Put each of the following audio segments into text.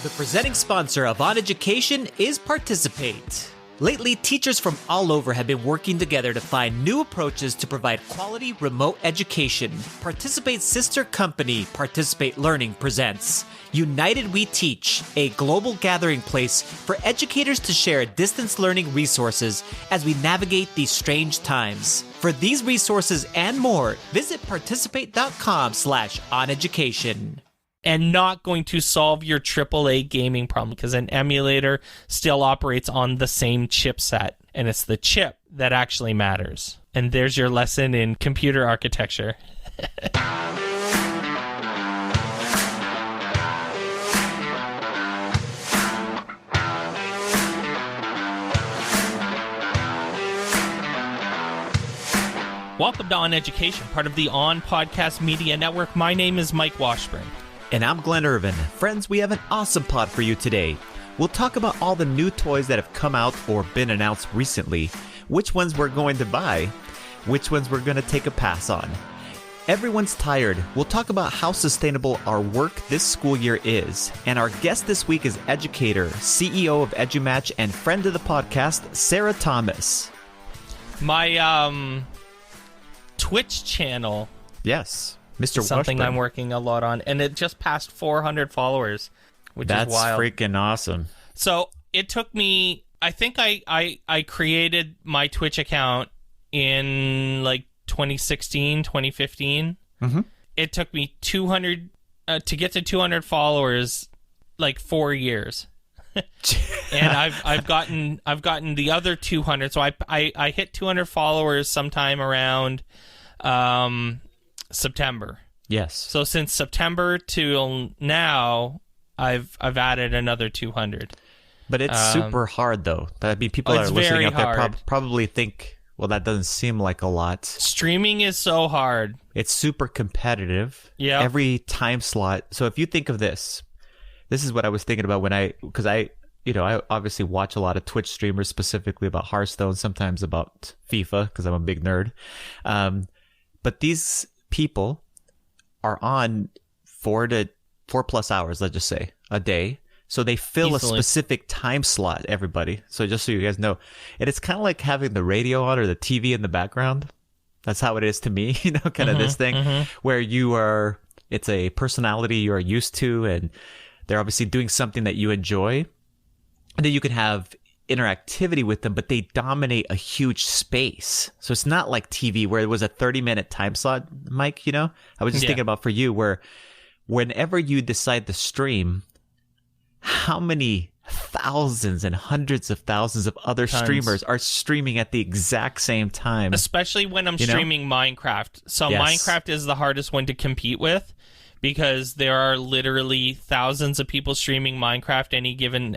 The presenting sponsor of OnEducation is Participate. Lately, teachers from all over have been working together to find new approaches to provide quality remote education. Participate's sister company, Participate Learning, presents United We Teach, a global gathering place for educators to share distance learning resources as we navigate these strange times. For these resources and more, visit participate.com/oneducation. And not going to solve your AAA gaming problem because an emulator still operates on the same chipset, and it's the chip that actually matters. And there's your lesson in computer architecture. Welcome to OnEducation, part of the On Podcast Media Network. My name is Mike Washburn. And I'm Glen Irvin. Friends, we have an awesome pod for you today. We'll talk about all the new toys that have come out or been announced recently, which ones we're going to buy, which ones we're going to take a pass on. Everyone's tired. We'll talk about how sustainable our work this school year is. And our guest this week is Educator, CEO of Edumatch, and friend of the podcast, Sarah Thomas. My Twitch channel. Yes. Mr. Something Washburn. I'm working a lot on, and it just passed 400 followers, which is wild. That's freaking awesome. So it took me, I think I created my Twitch account in like 2016, 2015. Mm-hmm. It took me 200 to get to 200 followers, like 4 years. And I've gotten the other 200. So I hit 200 followers sometime around September. Yes. So since September till now, I've added another 200. But it's super hard, though. I mean, people that are listening out there probably think, well, that doesn't seem like a lot. Streaming is so hard. It's super competitive. Yeah. Every time slot. So if you think of this is what I was thinking about because I obviously watch a lot of Twitch streamers, specifically about Hearthstone, sometimes about FIFA, because I'm a big nerd. But these people are on 4+ hours, let's just say, a day. So they fill Easily. a specific time slot, everybody. So just so you guys know. And it's kind of like having the radio on or the TV in the background. That's how it is to me, kind of this thing where it's a personality you are used to, and they're obviously doing something that you enjoy. And then you can have interactivity with them, but they dominate a huge space. So it's not like TV where it was a 30-minute time slot, Mike, I was just thinking about for you where whenever you decide to stream, how many thousands and hundreds of thousands of other streamers are streaming at the exact same time. Especially when I'm streaming Minecraft. So Yes. Minecraft is the hardest one to compete with, because there are literally thousands of people streaming Minecraft at any given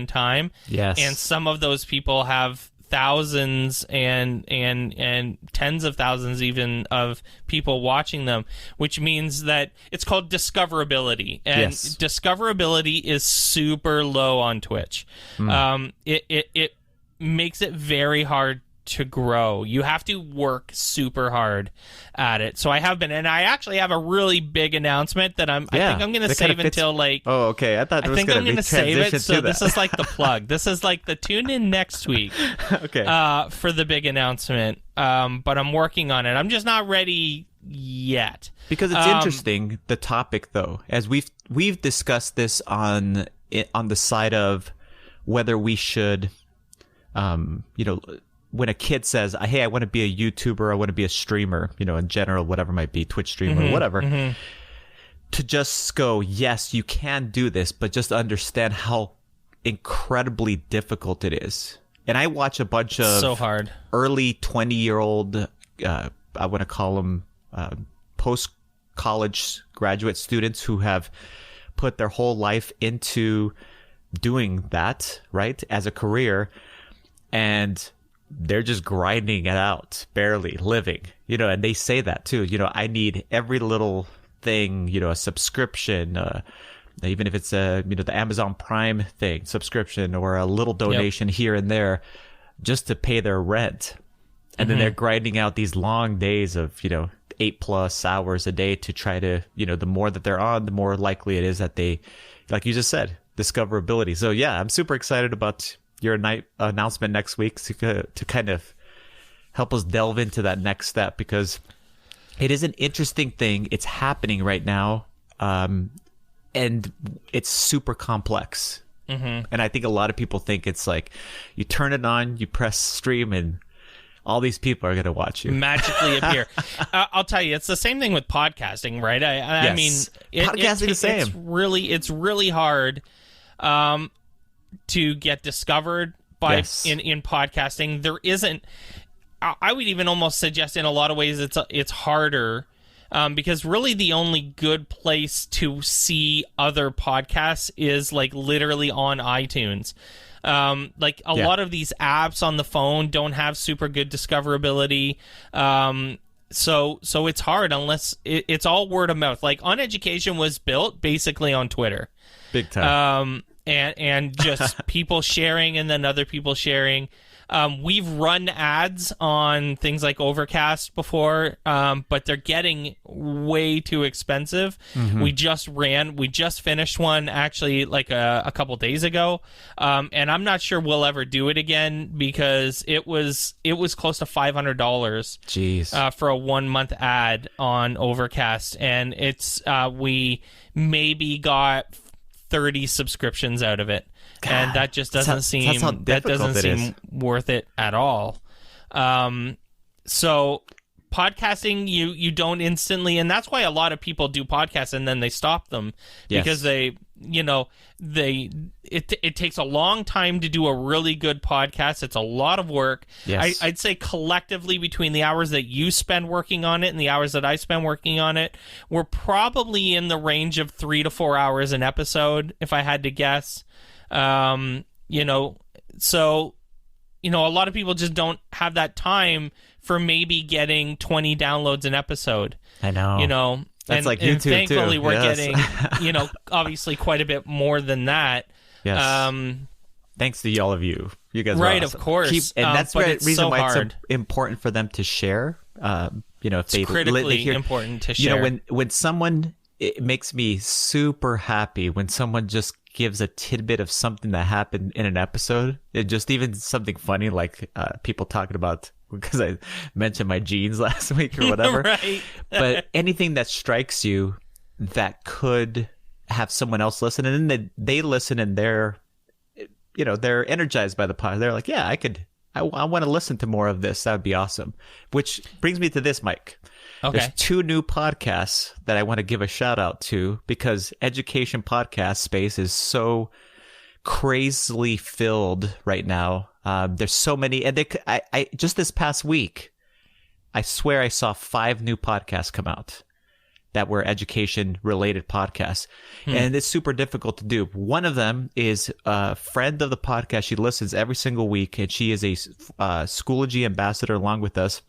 time. Yes. And some of those people have thousands and tens of thousands even of people watching them, which means that it's called discoverability. And discoverability is super low on Twitch. It makes it very hard to grow. You have to work super hard at it. So I have been, and I actually have a really big announcement that I think I'm going to save until like. Oh, okay. I thought it was going to be save it. So this is like the plug. This is like the tune in next week. Okay. For the big announcement. But I'm working on it. I'm just not ready yet. Because it's interesting, the topic though, as we've discussed this on the side of whether we should, when a kid says, hey, I want to be a YouTuber, I want to be a streamer, in general, whatever it might be, Twitch streamer, or whatever, to just go, yes, you can do this, but just understand how incredibly difficult it is. And I watch a bunch of so hard. Early 20-year-old, I want to call them post-college graduate students who have put their whole life into doing that, right, as a career, and they're just grinding it out, barely living, and they say that too, I need every little thing, a subscription, even if it's the Amazon Prime thing, subscription, or a little donation here and there just to pay their rent. And then they're grinding out these long days of, 8+ hours a day to try to, the more that they're on, the more likely it is that they like you just said, discoverability. So yeah, I'm super excited about your announcement next week to kind of help us delve into that next step, because it is an interesting thing. It's happening right now, and it's super complex. Mm-hmm. And I think a lot of people think it's like you turn it on, you press stream, and all these people are going to watch you magically appear. I'll tell you, it's the same thing with podcasting, right? I mean, podcasting the same. It's really hard to get discovered by in podcasting. There isn't. I would even almost suggest in a lot of ways it's harder. Because really the only good place to see other podcasts is like literally on iTunes. Like a lot of these apps on the phone don't have super good discoverability. So it's hard unless it's all word of mouth. Like OnEducation was built basically on Twitter. Big time. And just people sharing and then other people sharing. We've run ads on things like Overcast before, but they're getting way too expensive. Mm-hmm. We just finished one actually like a couple days ago, and I'm not sure we'll ever do it again because it was close to $500. Jeez. For a 1 month ad on Overcast, and it's we maybe got 30 subscriptions out of it. God, and that just doesn't seem worth it at all. So podcasting, you don't instantly, and that's why a lot of people do podcasts and then they stop them because it takes a long time to do a really good podcast. It's a lot of work. Yes. I'd say collectively between the hours that you spend working on it and the hours that I spend working on it, we're probably in the range of 3 to 4 hours an episode, if I had to guess. So a lot of people just don't have that time for maybe getting 20 downloads an episode. I know. That's like YouTube, and thankfully too. We're getting, obviously quite a bit more than that. Yes. Thanks to all of you. You guys are right, awesome. Of course. And that's the reason so why hard. It's important for them to share. If it's critically important to share. When someone, it makes me super happy when someone just gives a tidbit of something that happened in an episode. It just even something funny, like people talking about, because I mentioned my jeans last week or whatever. Right. But anything that strikes you that could have someone else listen, and then they listen and they're energized by the pod. They're like, yeah, I want to listen to more of this. That would be awesome. Which brings me to this, Mike. Okay. There's 2 new podcasts that I want to give a shout out to, because education podcast space is so crazily filled right now. There's so many, and I just this past week, I swear I saw 5 new podcasts come out that were education related podcasts, and it's super difficult to do. One of them is a friend of the podcast. She listens every single week, and she is a Schoology ambassador along with us.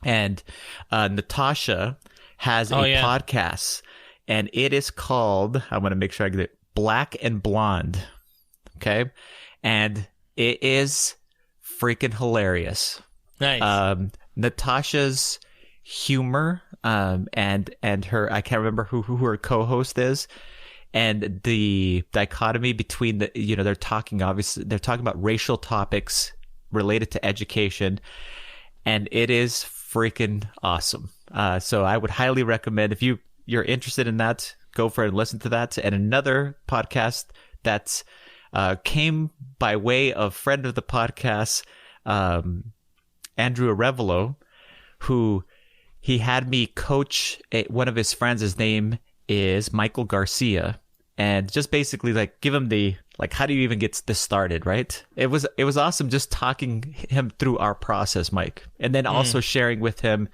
And Natasha has a podcast, and it is called, I want to make sure I get it, Black and Blonde. Okay. And it is freaking hilarious. Nice. Natasha's humor, and her, I can't remember who her co-host is, and the dichotomy between they're talking about racial topics related to education, and it is freaking awesome. So I would highly recommend, if you're interested in that, go for it and listen to that. And another podcast that came by way of friend of the podcast, Andrew Arevalo, who he had me coach one of his friends. His name is Michael Garcia, and just basically like give him the, like, how do you even get this started, right? It was awesome just talking him through our process, Mike, and then also sharing with him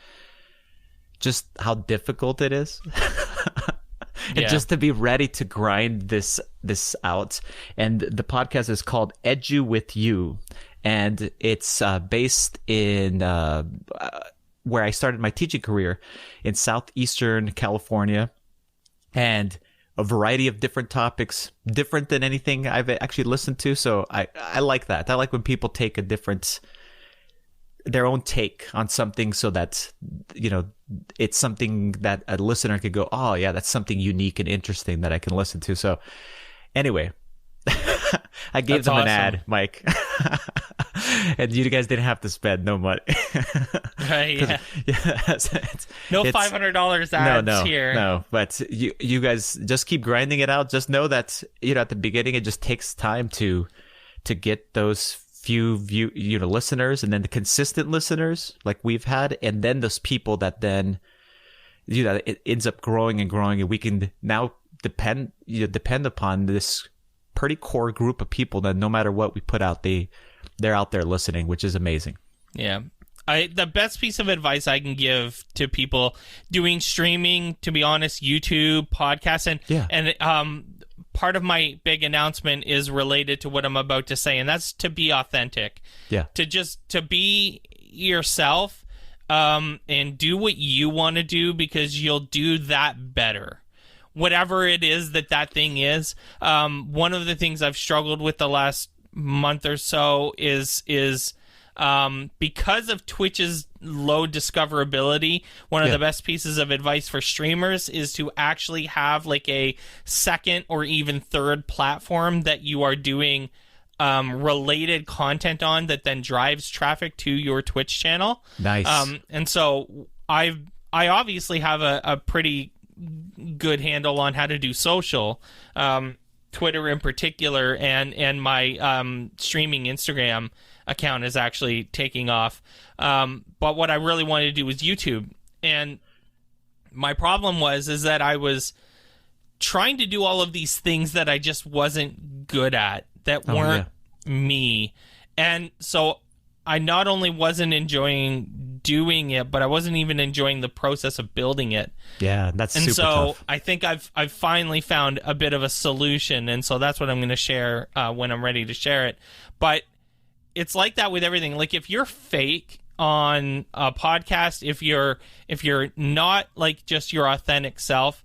just how difficult it is. And just to be ready to grind this out. And the podcast is called Edu with You, and it's based in where I started my teaching career in southeastern California, and a variety of different topics, different than anything I've actually listened to. So I like that. I like when people take their own take on something, so that, it's something that a listener could go, oh yeah, that's something unique and interesting that I can listen to. So Anyway, I gave That's them an awesome. ad, Mike. And you guys didn't have to spend no money. Right, yeah. No $500 ads here. No, but you guys just keep grinding it out. Just know that, at the beginning, it just takes time to get those few listeners, and then the consistent listeners like we've had, and then those people that then, it ends up growing and growing, and we can now depend upon this pretty core group of people that no matter what we put out, they're out there listening, which is amazing. Yeah. The best piece of advice I can give to people doing streaming, to be honest, YouTube, podcasts, and part of my big announcement is related to what I'm about to say, and that's to be authentic. Yeah. To be yourself, and do what you want to do, because you'll do that better. Whatever it is that thing is. One of the things I've struggled with the last month or so is because of Twitch's low discoverability, one of the best pieces of advice for streamers is to actually have like a second or even third platform that you are doing related content on that then drives traffic to your Twitch channel. Nice. And so I obviously have a pretty good handle on how to do social, Twitter in particular, and my streaming Instagram account is actually taking off. But what I really wanted to do was YouTube. And my problem is that I was trying to do all of these things that I just wasn't good at, that weren't me. And so I not only wasn't enjoying doing it, but I wasn't even enjoying the process of building it. Yeah, that's super tough. And so I think I've finally found a bit of a solution, and so that's what I'm going to share when I'm ready to share it. But it's like that with everything. Like if you're fake on a podcast, if you're not like just your authentic self,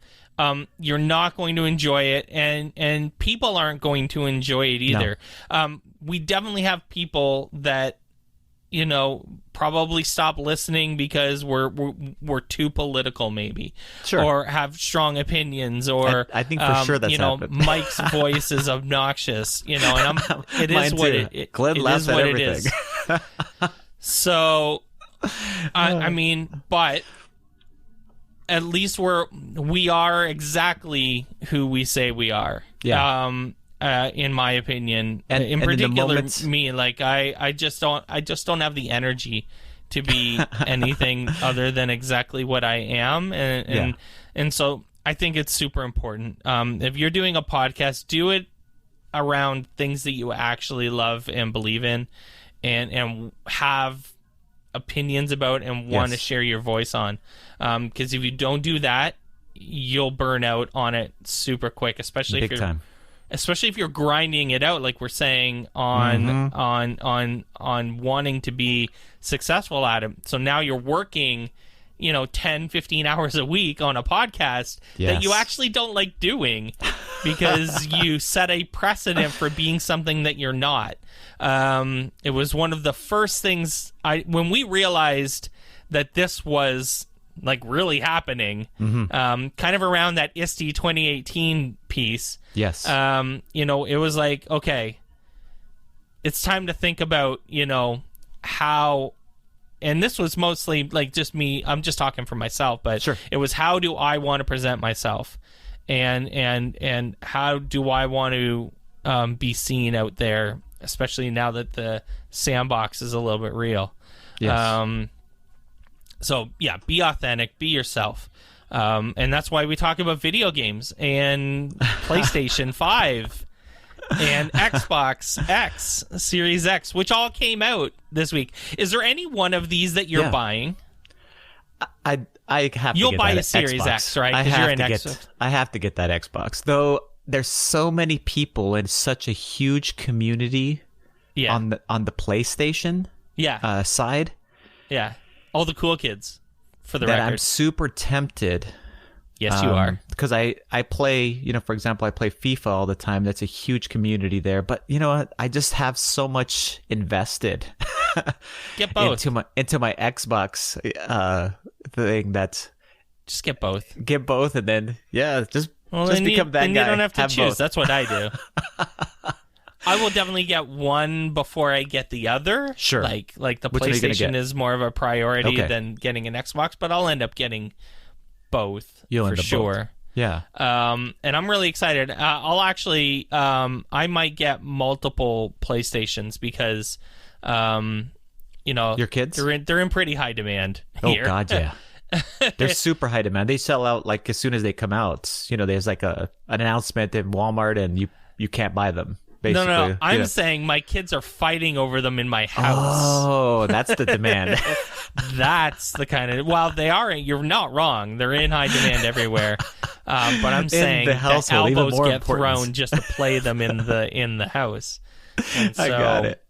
you're not going to enjoy it, and people aren't going to enjoy it either. No. We definitely have people that, probably stop listening because we're too political, maybe, or have strong opinions, or I think for sure that's happened. Mike's voice is obnoxious, and it is what it Glenn laughs at everything. So, I mean, but at least we are exactly who we say we are. Yeah. In my opinion, and in particular, moments... me, like I just don't have the energy to be anything other than exactly what I am, and so I think it's super important. If you're doing a podcast, do it around things that you actually love and believe in, and have opinions about and want to share your voice on. Because if you don't do that, you'll burn out on it super quick, especially especially if you're grinding it out, like we're saying on wanting to be successful at it. So now you're working, 10, 15 hours a week on a podcast that you actually don't like doing because you set a precedent for being something that you're not. It was one of the first things when we realized that this was like really happening, kind of around that ISTE 2018 piece. Yes. It was like, okay, it's time to think about, how, and this was mostly like just me, I'm just talking for myself, but it was, how do I want to present myself? And how do I want to be seen out there, especially now that the sandbox is a little bit real. Yes. So, yeah, be authentic, be yourself. And that's why we talk about video games and PlayStation 5 and Xbox X, Series X, which all came out this week. Is there any one of these that you're buying? I have to You'll get buy that a Series Xbox. X, right? I have to get that Xbox. Though there's so many people and such a huge community on the PlayStation side. Yeah. All the cool kids, for the record. record. I'm super tempted. Yes, you are. Because I play, for example, I play FIFA all the time. That's a huge community there. But you know what? I just have so much invested get both into my Xbox thing that just get both. Get both, and then just Well, Just then become that you guy. don't have to Have choose. both. That's what I do. I will definitely get one before I get the other. Sure. Like the Which one are you gonna PlayStation get? is more of a priority Okay. than getting an Xbox, but I'll end up getting both You'll for end up sure. both. Yeah. And I'm really excited. I'll actually, I might get multiple PlayStations because, Your kids? they're in pretty high demand Oh here. God, yeah. They're super high demand. They sell out like as soon as they come out. There's like an announcement in Walmart, and you can't buy them. Basically, No. I'm saying my kids are fighting over them in my house. Oh, that's the demand. That's the kind of. Well, they are. You're not wrong. They're in high demand everywhere. But I'm saying the that household, even elbows more get importance. thrown just to play them in the house. And so, I got it.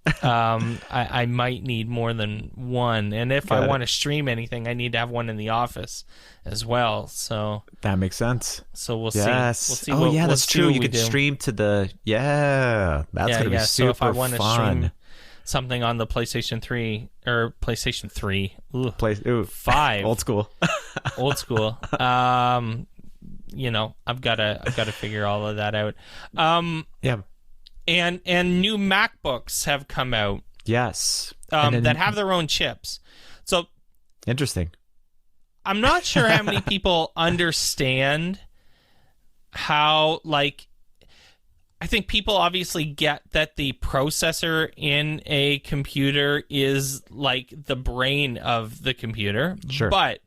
I might need more than one, and if I want to stream anything, I need to have one in the office as well. So That makes sense. we'll see. Yes. We'll see. Oh, yeah, we'll that's see true. what You we could do. stream to the. Yeah, that's gonna be So if I super want to stream fun. something on the PlayStation 3 or PlayStation 3, Ooh, 5, old school. old school. I've got to figure all of that out. Yeah. And new MacBooks have come out Yes. And then- that have their own chips. So Interesting. I'm not sure how many people understand how, like, I think people obviously get that the processor in a computer is like the brain of the computer. Sure. But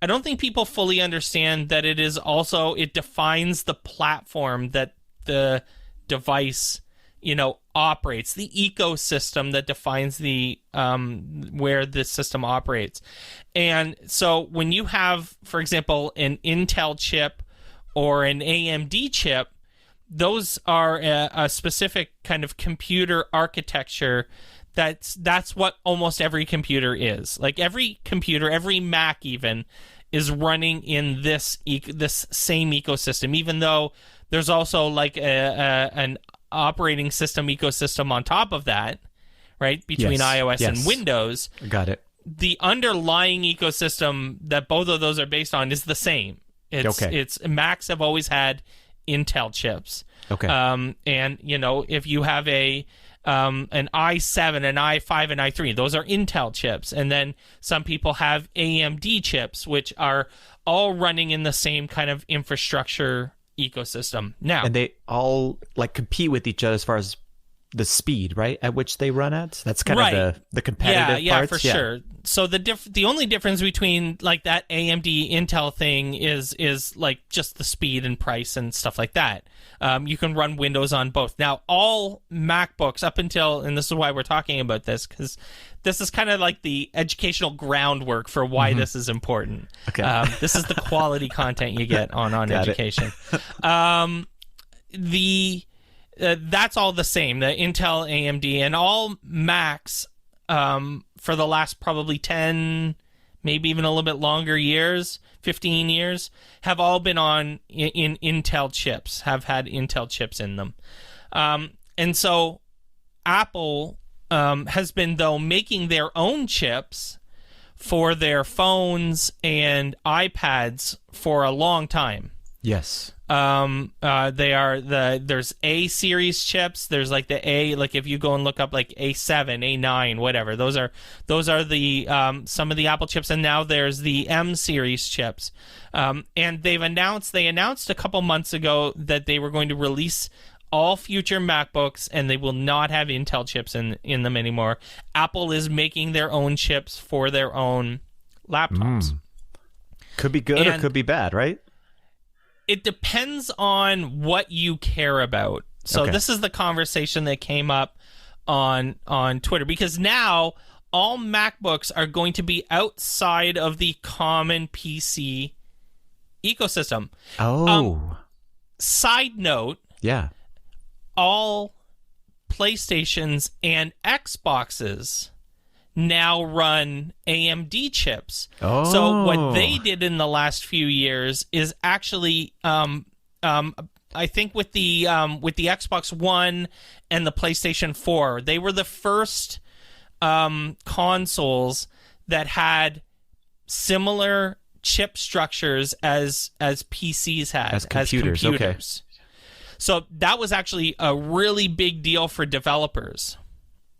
I don't think people fully understand that it is also, it defines the platform that the device operates, the ecosystem that defines the where the system operates. And so when you have, for example, an Intel chip or an AMD chip, those are a specific kind of computer architecture. That's what almost every computer is. Like every computer, every Mac even, is running in this same ecosystem, even though there's also like an operating system ecosystem on top of that, right? Between Yes, iOS and yes. Windows. Got it. The underlying ecosystem that both of those are based on is the same. It's Macs have always had Intel chips. Okay. And if you have an i7, an i5, and i3, those are Intel chips. And then some people have AMD chips, which are all running in the same kind of infrastructure ecosystem. Now, And they all like compete with each other as far as the speed, right, at which they run at. That's kind of the competitive yeah, parts. for sure. So the only difference between like that AMD Intel thing is like just the speed and price and stuff like that. You can run Windows on both. Now, all MacBooks up until, and this is why we're talking about this, because this is kind of like the educational groundwork for why this is important. Okay. This is the quality content you get on OnEducation. That's all the same, the Intel, AMD, and all Macs for the last probably 10, maybe even a little bit longer years, 15 years, have all been in Intel chips, have had Intel chips in them. And so Apple has been, though, making their own chips for their phones and iPads for a long time. Yes. They are there's A series chips. There's like the A, like if you go and look up like A7, A9, whatever. Those are the some of the Apple chips, and now there's the M series chips. And they announced a couple months ago that they were going to release all future MacBooks, and they will not have Intel chips in them anymore. Apple is making their own chips for their own laptops. Could be good or could be bad, right? It depends on what you care about. So This is the conversation that came up on Twitter, because now all MacBooks are going to be outside of the common PC ecosystem. Oh. Side note, Yeah. all PlayStations and Xboxes now run AMD chips. Oh. So what they did in the last few years is actually, I think with the Xbox One and the PlayStation 4, they were the first consoles that had similar chip structures as PCs had, as computers. Okay. So that was actually a really big deal for developers,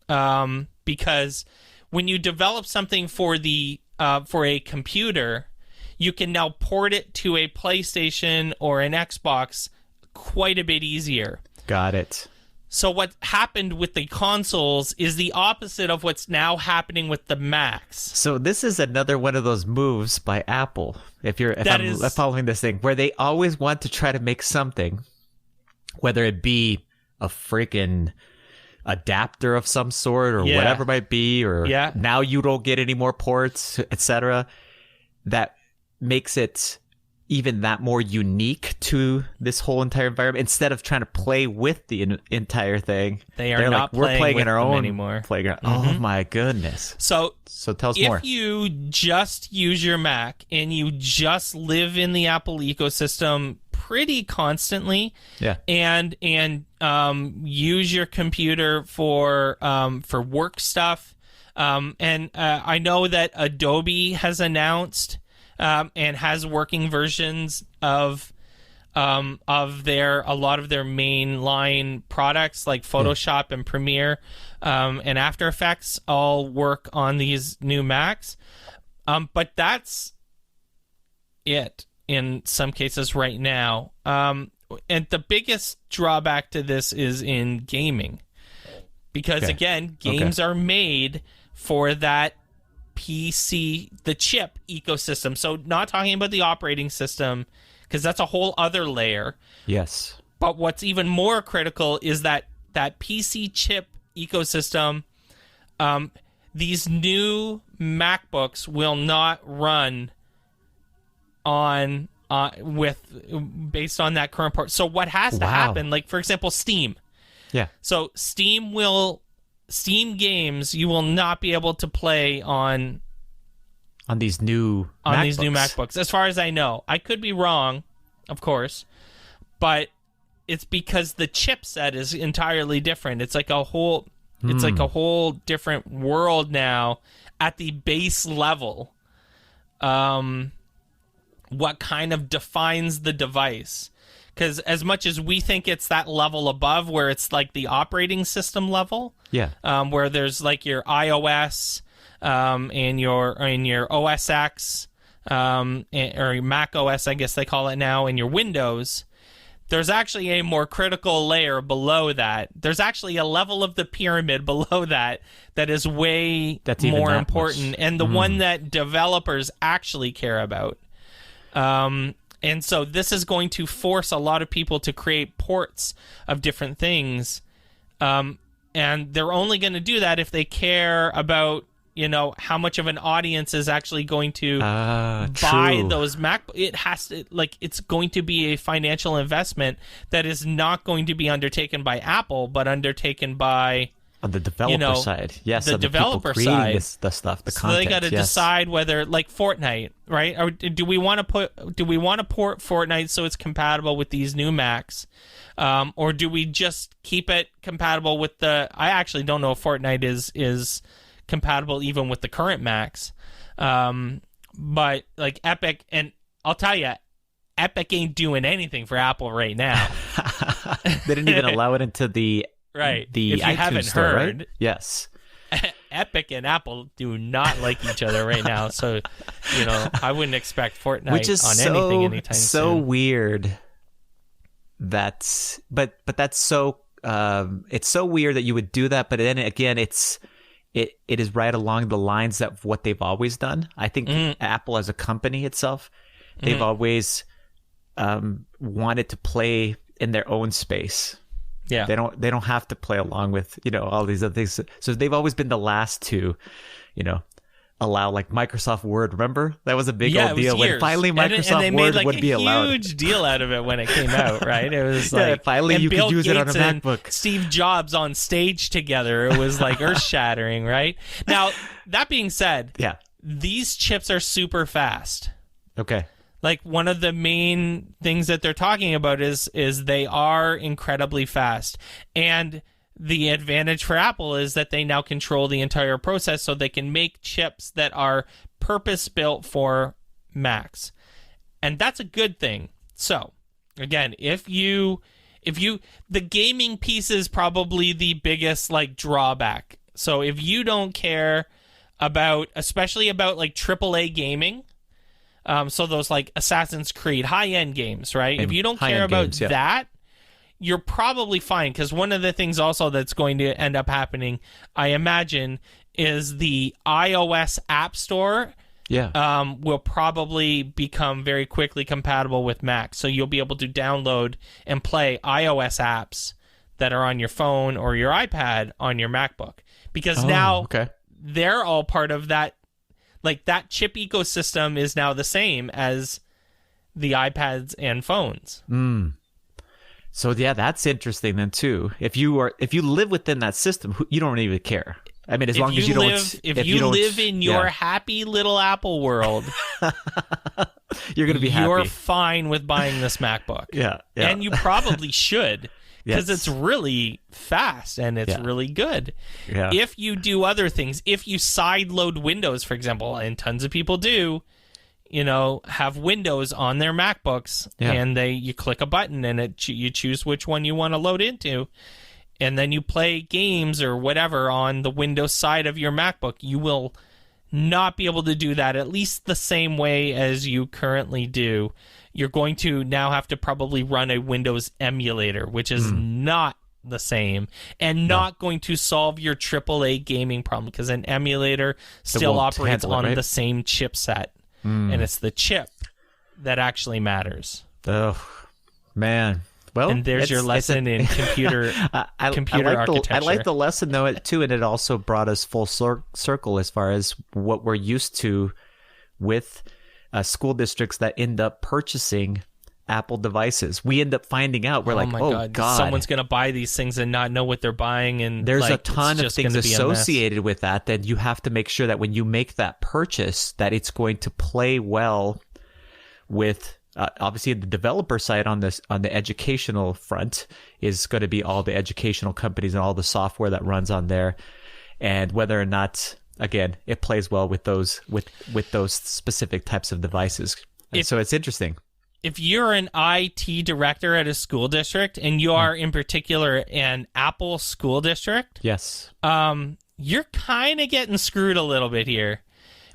because when you develop something for a computer, you can now port it to a PlayStation or an Xbox quite a bit easier. Got it. So what happened with the consoles is the opposite of what's now happening with the Macs. So this is another one of those moves by Apple. If I'm following this thing, where they always want to try to make something, whether it be a freaking adapter of some sort or whatever it might be, or now you don't get any more ports, etc., that makes it even that more unique to this whole entire environment. Instead of trying to play with the entire thing, they're not like, we're playing in our own anymore. Playground. Mm-hmm. Oh my goodness. So tell us more. If you just use your Mac and you just live in the Apple ecosystem pretty constantly, and use your computer for work stuff, and I know that Adobe has announced and has working versions of a lot of their mainline products like Photoshop and Premiere and After Effects all work on these new Macs. But that's it in some cases right now. And the biggest drawback to this is in gaming. Because again, games are made for that PC, the chip ecosystem. So not talking about the operating system, because that's a whole other layer. Yes. But what's even more critical is that PC chip ecosystem. These new MacBooks will not run on based on that current port. So what has to happen? Like, for example, Steam. Yeah. So Steam games you will not be able to play on these new MacBooks, as far as I know. I could be wrong, of course, but it's because the chipset is entirely different. It's like a whole different world now at the base level. What kind of defines the device? Because as much as we think it's that level above where it's like the operating system level, where there's like your iOS and your OS X or Mac OS, I guess they call it now, and your Windows, there's actually a more critical layer below that. There's actually a level of the pyramid below that is way more important, and the one that developers actually care about. And so this is going to force a lot of people to create ports of different things. And they're only going to do that if they care about, how much of an audience is actually going to buy those Mac. It has to, it's going to be a financial investment that is not going to be undertaken by Apple, but undertaken by... On the developer side, yes, the developer side, the stuff, the content. So they got to decide whether, like Fortnite, right? Or do we want to port Fortnite so it's compatible with these new Macs, or do we just keep it compatible with the? I actually don't know if Fortnite is compatible even with the current Macs, but like Epic, and I'll tell you, Epic ain't doing anything for Apple right now. They didn't even allow it into the. Right. The if you iTunes haven't store, heard, right? Yes. Epic and Apple do not like each other right now, so I wouldn't expect Fortnite anything anytime soon. So weird. But that's so it's so weird that you would do that. But then again, it is right along the lines of what they've always done. I think Apple as a company itself, they've always wanted to play in their own space. Yeah, they don't have to play along with all these other things. So they've always been the last to, allow, like Microsoft Word. Remember that was a big old deal when finally Microsoft Word would be allowed. They made a huge deal out of it when it came out, right? It was like finally you Bill could use Gates it on a MacBook. And Steve Jobs on stage together. It was like earth shattering, right? Now that being said, these chips are super fast. Okay. Like one of the main things that they're talking about is they are incredibly fast. And the advantage for Apple is that they now control the entire process, so they can make chips that are purpose-built for Macs. And that's a good thing. So, again, if the gaming piece is probably the biggest like drawback. So if you don't care about, especially about like AAA gaming, so those like Assassin's Creed high-end games, right? If you don't care about that, you're probably fine, because one of the things also that's going to end up happening, I imagine, is the iOS App Store will probably become very quickly compatible with Mac. So you'll be able to download and play iOS apps that are on your phone or your iPad on your MacBook. Because now they're all part of that. Like, that chip ecosystem is now the same as the iPads and phones. So yeah, that's interesting then too. If you live within that system, you don't even care. I mean, as long as you don't. If you live in your happy little Apple world, you're going to be happy. You're fine with buying this MacBook. Yeah. And you probably should, because it's really fast and it's really good. Yeah. If you do other things, if you sideload Windows, for example, and tons of people do, have Windows on their MacBooks, and you click a button and you choose which one you want to load into, and then you play games or whatever on the Windows side of your MacBook, you will not be able to do that at least the same way as you currently do. You're going to now have to probably run a Windows emulator, which is not the same and not going to solve your AAA gaming problem, because an emulator still operates on the same chipset. And it's the chip that actually matters. Oh, man. Well, and there's your lesson in computer architecture. I like the lesson, though, too, and it also brought us full circle as far as what we're used to with school districts that end up purchasing Apple devices. We end up finding out, we're like, oh, God. Someone's going to buy these things and not know what they're buying. And there's a ton of things associated with that you have to make sure that when you make that purchase, that it's going to play well with... obviously, the developer side on the educational front is going to be all the educational companies and all the software that runs on there, and whether or not, again, it plays well with those specific types of devices. So it's interesting. If you're an IT director at a school district, and you are in particular an Apple school district, yes, you're kind of getting screwed a little bit here.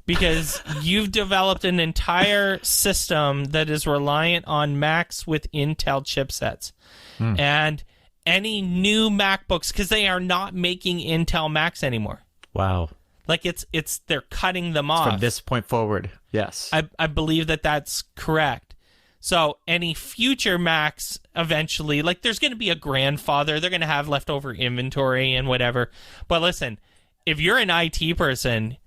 Because you've developed an entire system that is reliant on Macs with Intel chipsets. And any new MacBooks, because they are not making Intel Macs anymore. Wow. Like, they're cutting them off. From this point forward, yes. I believe that's correct. So any future Macs eventually, like, there's going to be a grandfather. They're going to have leftover inventory and whatever. But listen, if you're an IT person...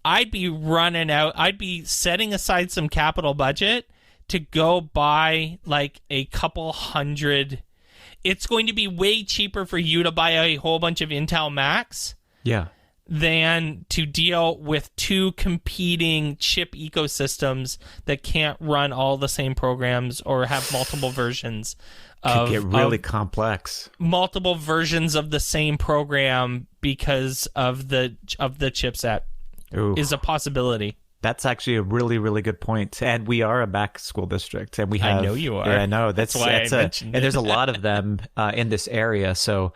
I'd be setting aside some capital budget to go buy like a couple hundred. It's going to be way cheaper for you to buy a whole bunch of Intel Macs than to deal with two competing chip ecosystems that can't run all the same programs or have multiple versions. Could get really complex. Multiple versions of the same program because of the chipset. Ooh. Is a possibility. That's actually a really, really good point. And we are a Mac school district, and we have. I know you are. Yeah, I know. That's why I mentioned it. And there's a lot of them in this area. So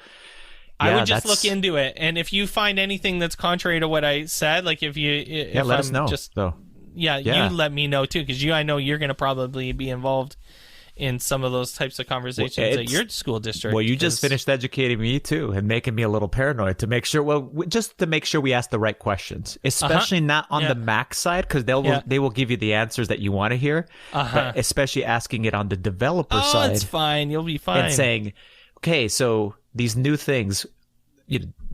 I would just look into it, and if you find anything that's contrary to what I said, like if let us know. Though. You let me know too, because I know you're going to probably be involved in some of those types of conversations at your school district. Well, you just finished educating me too and making me a little paranoid to make sure. Well, just to make sure we ask the right questions, especially not on the Mac side, because they will give you the answers that you want to hear. But especially asking it on the developer side. Oh, it's fine. You'll be fine. And saying, okay, so these new things,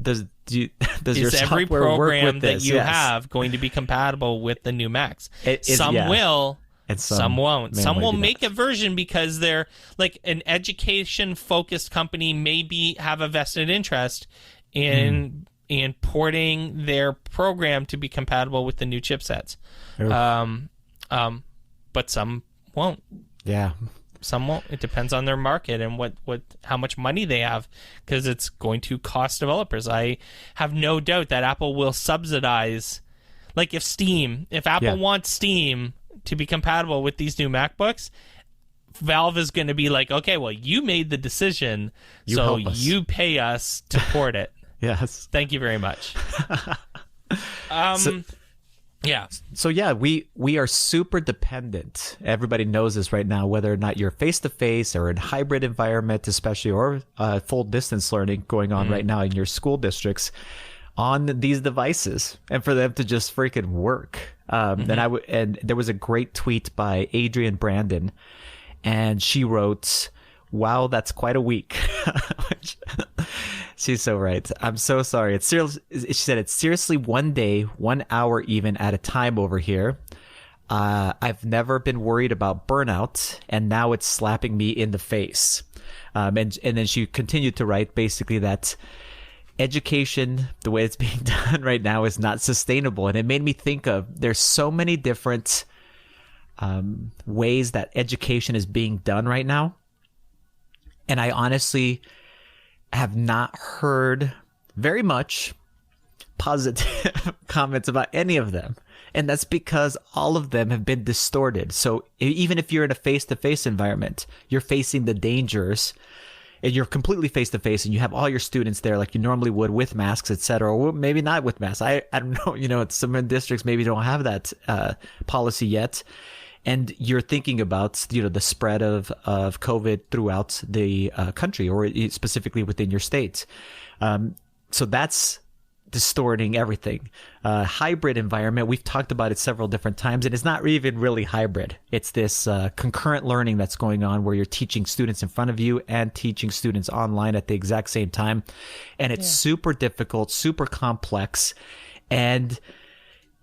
does your every software work program with this? that you have going to be compatible with the new Macs? Some yeah. will. And some won't. Some will make a version because they're like an education-focused company. Maybe have a vested interest in porting their program to be compatible with the new chipsets. But some won't. Yeah, some won't. It depends on their market and how much money they have, because it's going to cost developers. I have no doubt that Apple will subsidize. Like if Apple wants Steam to be compatible with these new MacBooks, Valve is going to be like, okay, well, you made the decision, so you pay us to port it. Yes. Thank you very much. So yeah, we are super dependent. Everybody knows this right now, whether or not you're face-to-face or in hybrid environment, especially, or full distance learning going on right now in your school districts, on these devices, and for them to just freaking work. And there was a great tweet by Adrian Brandon, and she wrote, "Wow, that's quite a week." She's so right. I'm so sorry. It's serious. She said it's seriously 1 day, 1 hour even at a time over here. I've never been worried about burnout, and now it's slapping me in the face. And then she continued to write basically that education, the way it's being done right now, is not sustainable. And it made me think of, there's so many different ways that education is being done right now. And I honestly have not heard very much positive comments about any of them. And that's because all of them have been distorted. So even if you're in a face-to-face environment, you're facing the dangers, and you're completely face-to-face, and you have all your students there like you normally would with masks, etc., or maybe not with masks. I don't know. Some districts maybe don't have that policy yet. And you're thinking about, the spread of COVID throughout the country, or specifically within your state. So that's distorting everything. Hybrid environment, we've talked about it several different times, and it's not even really hybrid. It's this concurrent learning that's going on where you're teaching students in front of you and teaching students online at the exact same time. And it's super difficult, super complex, and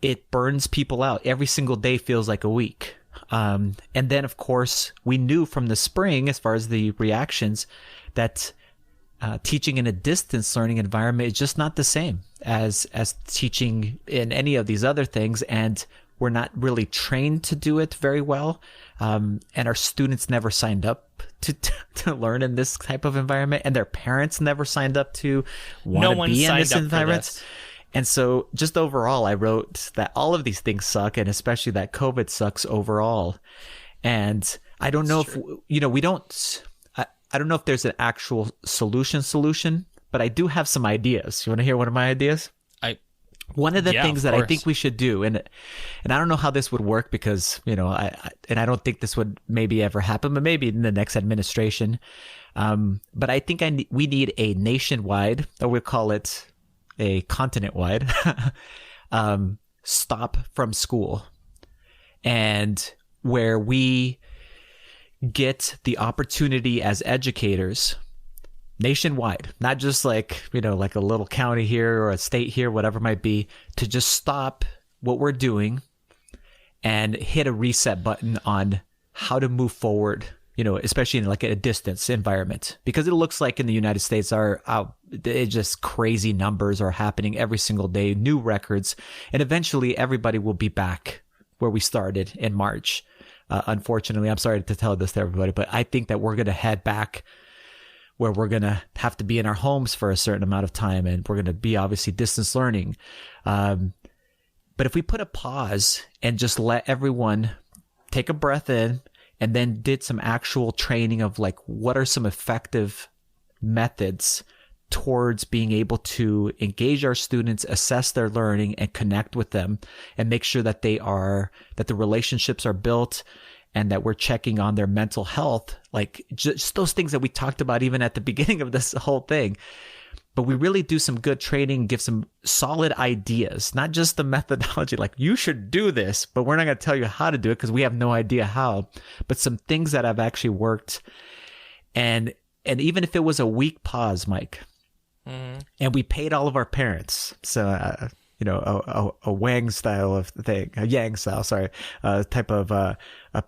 it burns people out. Every single day feels like a week. And then, of course, we knew from the spring, as far as the reactions, that teaching in a distance learning environment is just not the same as teaching in any of these other things. And we're not really trained to do it very well. And our students never signed up to learn in this type of environment. And their parents never signed up to want to be in this environment. And so just overall, I wrote that all of these things suck, and especially that COVID sucks overall. And I don't know if, I don't know if there's an actual solution, but I do have some ideas. You want to hear one of my ideas? One of the things that I think we should do, and I don't know how this would work because, I don't think this would maybe ever happen, but maybe in the next administration. But I think we need a nationwide, or we'll call it a continent-wide stop from school, and where we get the opportunity as educators nationwide, not just like a little county here or a state here, whatever it might be, to just stop what we're doing and hit a reset button on how to move forward, especially in like a distance environment, because it looks like in the United States it's just crazy numbers are happening every single day, new records, and eventually everybody will be back where we started in March. Unfortunately, I'm sorry to tell this to everybody, but I think that we're going to head back where we're going to have to be in our homes for a certain amount of time, and we're going to be obviously distance learning. But if we put a pause and just let everyone take a breath in, and then did some actual training of like, what are some effective methods towards being able to engage our students, assess their learning, and connect with them, and make sure that that the relationships are built, and that we're checking on their mental health, like just those things that we talked about even at the beginning of this whole thing. But we really do some good training, give some solid ideas, not just the methodology, like you should do this, but we're not going to tell you how to do it because we have no idea how, but some things that have actually worked. And even if it was a week pause, Mike, and we paid all of our parents, so, a Wang style of thing, a Yang style, type of a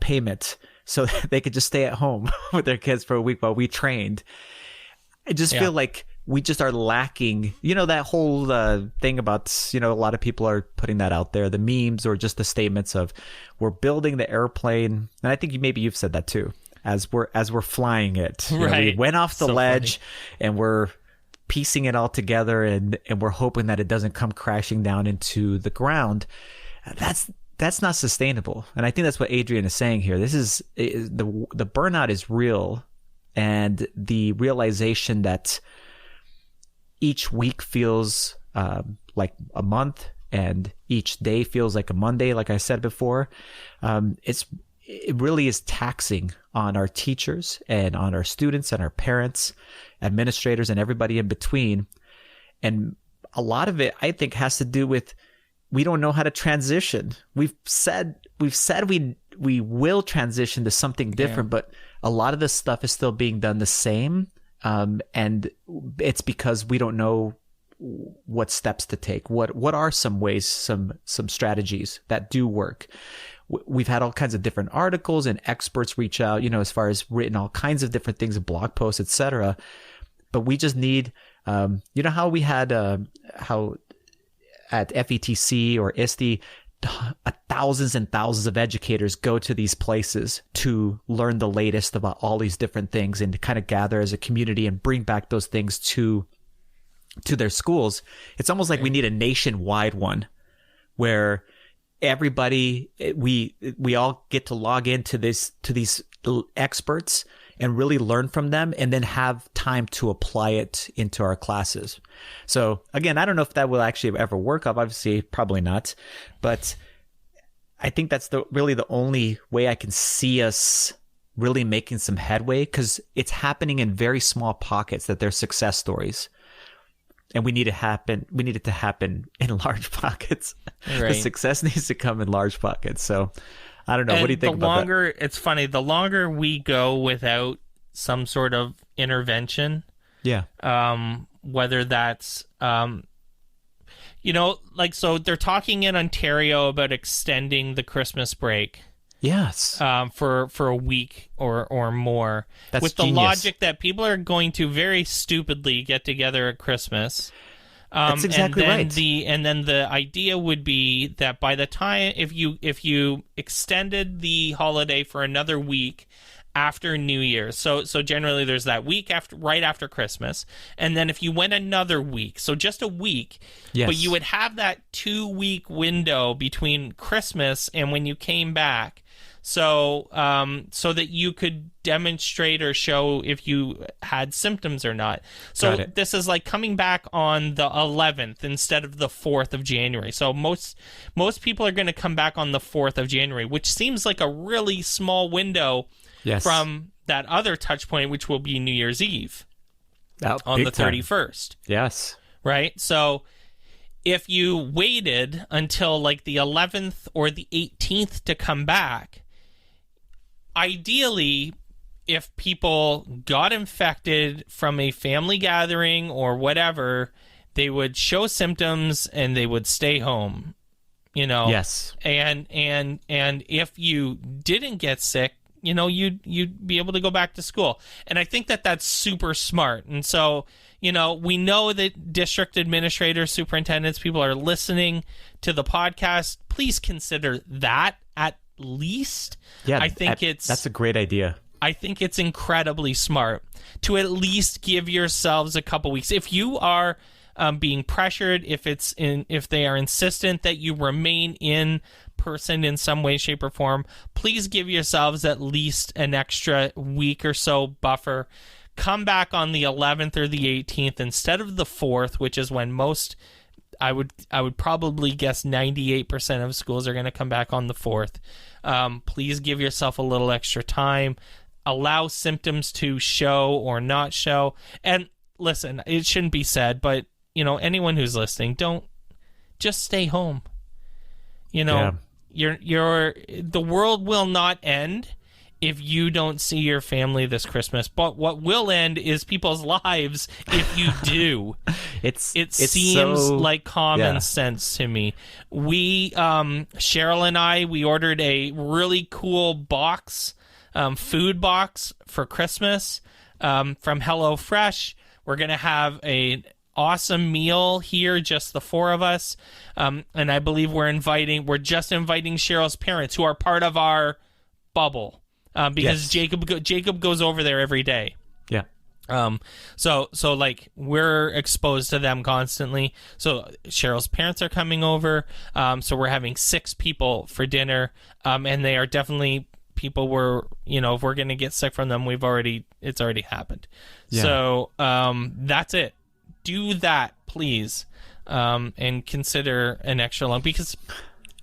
payment, so they could just stay at home with their kids for a week while we trained. I just feel like we just are lacking, that whole thing about, a lot of people are putting that out there, the memes or just the statements of we're building the airplane. And I think maybe you've said that too, as we're flying it. Right. We went off the ledge funny. And we're piecing it all together, and we're hoping that it doesn't come crashing down into the ground. That's that's not sustainable. And I think that's what Adrian is saying here. This is the burnout is real, and the realization that each week feels like a month, and each day feels like a Monday, like I said before. It really is taxing on our teachers and on our students and our parents, administrators, and everybody in between. And a lot of it, I think, has to do with we don't know how to transition. We've said we will transition to something different, but a lot of this stuff is still being done the same. And it's because we don't know what steps to take. What are some ways, some strategies that do work? We've had all kinds of different articles and experts reach out, as far as written all kinds of different things, blog posts, etc. But we just need, how we had, how at FETC or ISTE, thousands and thousands of educators go to these places to learn the latest about all these different things and to kind of gather as a community and bring back those things to their schools. It's almost like we need a nationwide one where everybody, we all get to log into these experts and really learn from them, and then have time to apply it into our classes. So again, I don't know if that will actually ever work. Obviously, probably not. But I think that's really the only way I can see us really making some headway, because it's happening in very small pockets that they're success stories. And we need it to happen in large pockets. Right. The success needs to come in large pockets. So I don't know. What do you think about that? It's funny, the longer we go without some sort of intervention, whether that's, so they're talking in Ontario about extending the Christmas break. Yes. For a week or more. That's with genius. The logic that people are going to very stupidly get together at Christmas. That's exactly right. And then the idea would be that by the time, if you extended the holiday for another week after New Year's, so generally there's that week right after Christmas, and then if you went another week, so just a week, but you would have that 2-week window between Christmas and when you came back. So that you could demonstrate or show if you had symptoms or not. So this is like coming back on the 11th instead of the 4th of January. So most people are going to come back on the 4th of January, which seems like a really small window from that other touch point, which will be New Year's Eve on the 31st. Yes. Right? So if you waited until like the 11th or the 18th to come back, ideally, if people got infected from a family gathering or whatever, they would show symptoms and they would stay home, Yes. And if you didn't get sick, you'd be able to go back to school. And I think that that's super smart. And so, we know that district administrators, superintendents, people are listening to the podcast. Please consider that at least. Yeah, I think that's a great idea. I think it's incredibly smart to at least give yourselves a couple weeks. If you are being pressured, if they are insistent that you remain in person in some way, shape, or form, please give yourselves at least an extra week or so buffer. Come back on the 11th or the 18th instead of the 4th, which is when most, I would probably guess 98% of schools are going to come back on the 4th. Please give yourself a little extra time. Allow symptoms to show or not show. And listen, it shouldn't be said, but anyone who's listening, don't just stay home. The world will not end if you don't see your family this Christmas. But what will end is people's lives if you do. It seems like common sense to me. We, Cheryl and I, we ordered a really cool box, food box for Christmas from HelloFresh. We're going to have an awesome meal here, just the four of us. And I believe we're just inviting Cheryl's parents, who are part of our bubble. Because Jacob goes over there every day. Yeah. So like we're exposed to them constantly. So Cheryl's parents are coming over. So we're having 6 people for dinner. And they are definitely people where, if we're going to get sick from them, it's already happened. Yeah. So, that's it. Do that, please. And consider an extra long, because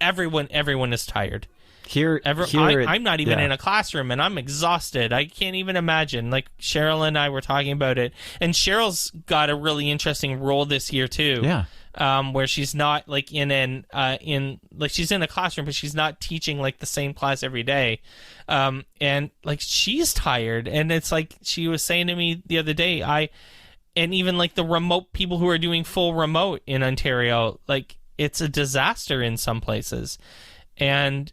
everyone is tired. I'm not even in a classroom, and I'm exhausted. I can't even imagine. Like Cheryl and I were talking about it, and Cheryl's got a really interesting role this year too. Yeah. Where she's not like she's in a classroom, but she's not teaching like the same class every day. And like she's tired, and it's like she was saying to me the other day, and even like the remote people who are doing full remote in Ontario, like it's a disaster in some places, and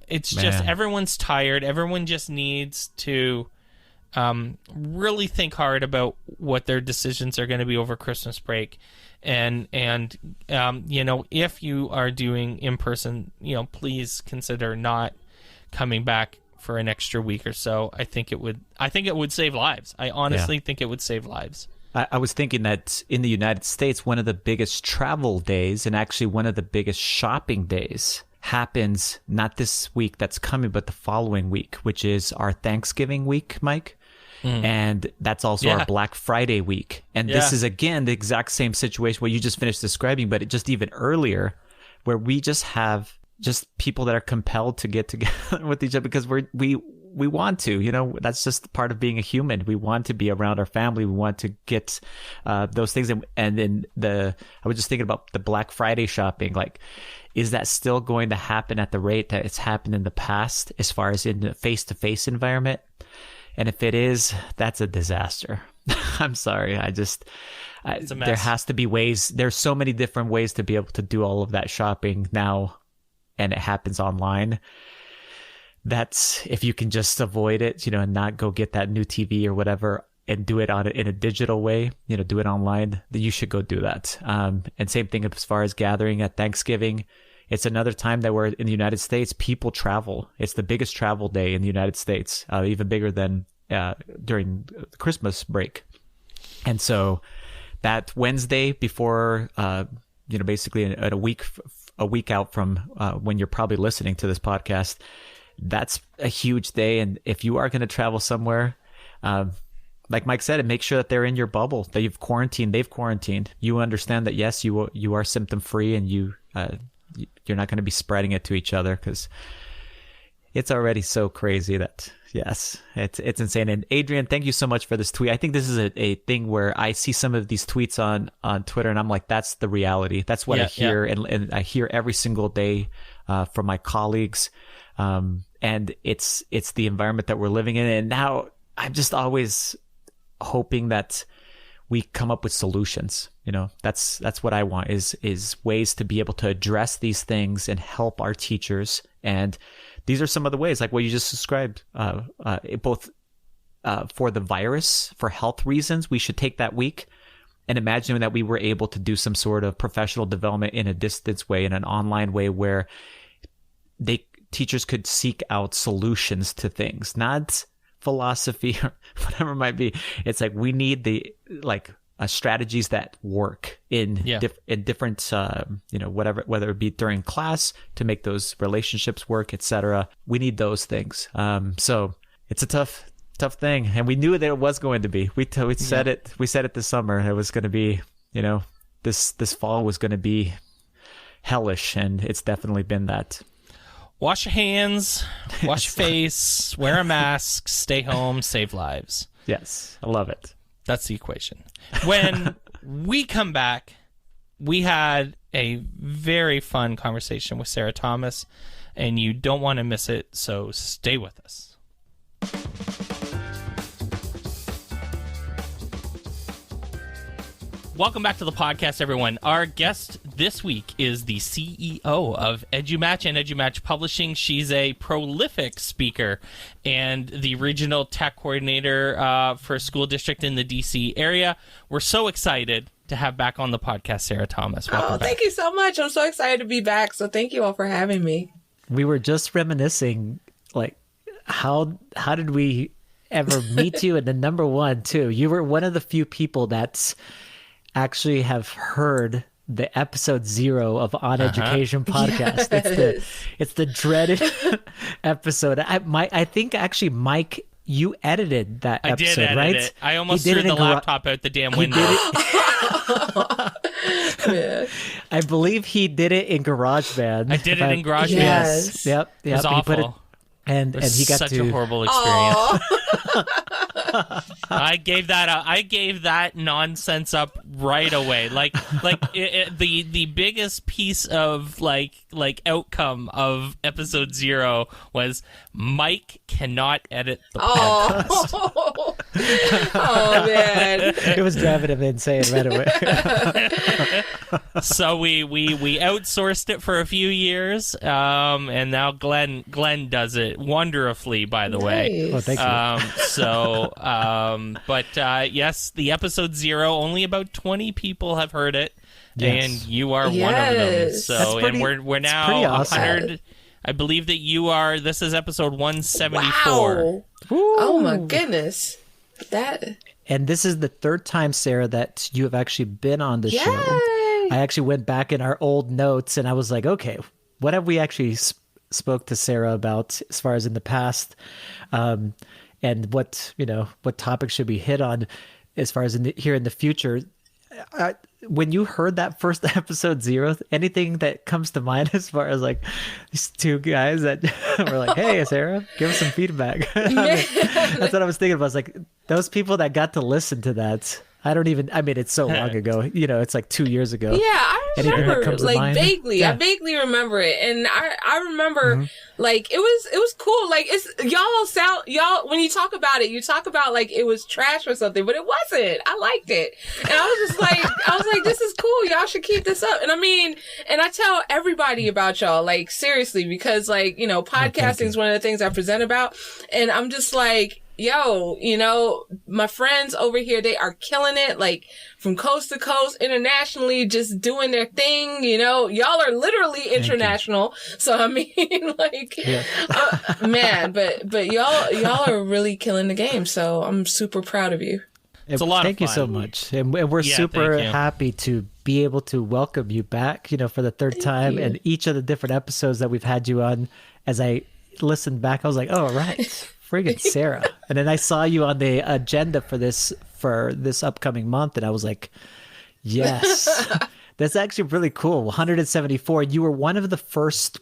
it's just everyone's tired. Everyone just needs to really think hard about what their decisions are going to be over Christmas break. And if you are doing in person, please consider not coming back for an extra week or so. I think it would save lives. I honestly think it would save lives. I was thinking that in the United States, one of the biggest travel days and actually one of the biggest shopping days happens not this week that's coming, but the following week, which is our Thanksgiving week, Mike. And that's also our Black Friday week. And this is, again, the exact same situation what you just finished describing, but just even earlier, where we just have just people that are compelled to get together with each other because we want to, that's just part of being a human. We want to be around our family. We want to get those things. And then I was just thinking about the Black Friday shopping. Like, is that still going to happen at the rate that it's happened in the past as far as in the face-to-face environment? And if it is, that's a disaster. I'm sorry. It's a mess. There has to be ways. There's so many different ways to be able to do all of that shopping now, and it happens online. That's if you can just avoid it, and not go get that new TV or whatever and do it in a digital way, do it online, then you should go do that. And same thing as far as gathering at Thanksgiving. It's another time that we're in the United States, people travel. It's the biggest travel day in the United States, even bigger than during Christmas break. And so that Wednesday before, basically a week out from when you're probably listening to this podcast, that's a huge day. And if you are going to travel somewhere, like Mike said, make sure that they're in your bubble, that they've quarantined. You understand that, yes, you are symptom free, and you're not going to be spreading it to each other, because it's already so crazy that, yes, it's insane. And Adrian, thank you so much for this tweet. I think this is a thing where I see some of these tweets on Twitter, and I'm like, that's the reality. That's what I hear. Yeah. And I hear every single day from my colleagues. And it's the environment that we're living in. And now I'm just always hoping that we come up with solutions. That's what I want is ways to be able to address these things and help our teachers. And these are some of the ways, like what you just described, both for the virus, for health reasons. We should take that week and imagine that we were able to do some sort of professional development in a distance way, in an online way, where teachers could seek out solutions to things, not philosophy or whatever it might be. It's like we need strategies that work in different, whether it be during class to make those relationships work, etc. We need those things. So it's a tough thing, and we knew that it was going to be. We said it. We said it this summer. It was going to be, this fall was going to be hellish, and it's definitely been that. Wash your hands, wash your face, wear a mask, stay home, save lives. Yes, I love it. That's the equation. When we come back, we had a very fun conversation with Sarah Thomas, and you don't want to miss it, so stay with us. Welcome back to the podcast, everyone. Our guest this week is the CEO of Edumatch and Edumatch Publishing. She's a prolific speaker and the regional tech coordinator for a school district in the D.C. area. We're so excited to have back on the podcast Sarah Thomas. Welcome back. Thank you so much. I'm so excited to be back. So thank you all for having me. We were just reminiscing, like, how did we ever meet you, and then number one too, you were one of the few people that's actually have heard the episode 0 of OnEducation podcast. It's the dreaded episode. I think actually, Mike, you edited that episode, I did edit right? it. I almost threw the laptop out the damn window. Yeah. I believe he did it in GarageBand. I did it in GarageBand. Yes. Yep. It was awful. And he got such to a horrible experience. Aw. I gave that nonsense up right away. The biggest piece of like outcome of episode 0 was Mike cannot edit the podcast. Oh man. It was driving him insane right away. So we outsourced it for a few years, and now Glenn does it wonderfully, by the way. Oh, thank you. Yes, the episode 0, only about 20 people have heard it, Yes. and you are one of them. Yes. So, That's pretty- and we're that's now pretty awesome. 100. I believe that you are. This is episode 174. Wow. Oh my goodness. That. And this is the third time, Sarah, that you have actually been on the Yay. show. I actually went back in our old notes and I was like, okay, what have we actually spoke to Sarah about as far as in the past? And what topics should be hit on as far as here in the future? When you heard that first episode 0, anything that comes to mind as far as like these two guys that were like, hey, Sarah, give us some feedback. That's what I was thinking about. I was like, those people that got to listen to that, it's so long ago, it's like 2 years ago. Yeah, I Anything that remember, comes to like mind? vaguely. Yeah. I vaguely remember it, and I remember like it was cool. Like it's y'all when you talk about it, you talk about like it was trash or something, but it wasn't. I liked it, and I was like, this is cool. Y'all should keep this up. And I tell everybody about y'all, like seriously, because like podcasting is one of the things I present about, and I'm just like, yo, my friends over here, they are killing it, like from coast to coast, internationally, just doing their thing. Y'all are literally international. So I mean, like, man, but y'all are really killing the game. So I'm super proud of you. It's a lot of Thank you fun. so much. And we're Yeah, super thank you. happy to be able to welcome you back, for the third time. you. And each of the different episodes that we've had you on, as I listened back, I was like, oh, right. Friggin' Sarah. And then I saw you on the agenda for this upcoming month, and I was like, yes. That's actually really cool. 174. You were one of the first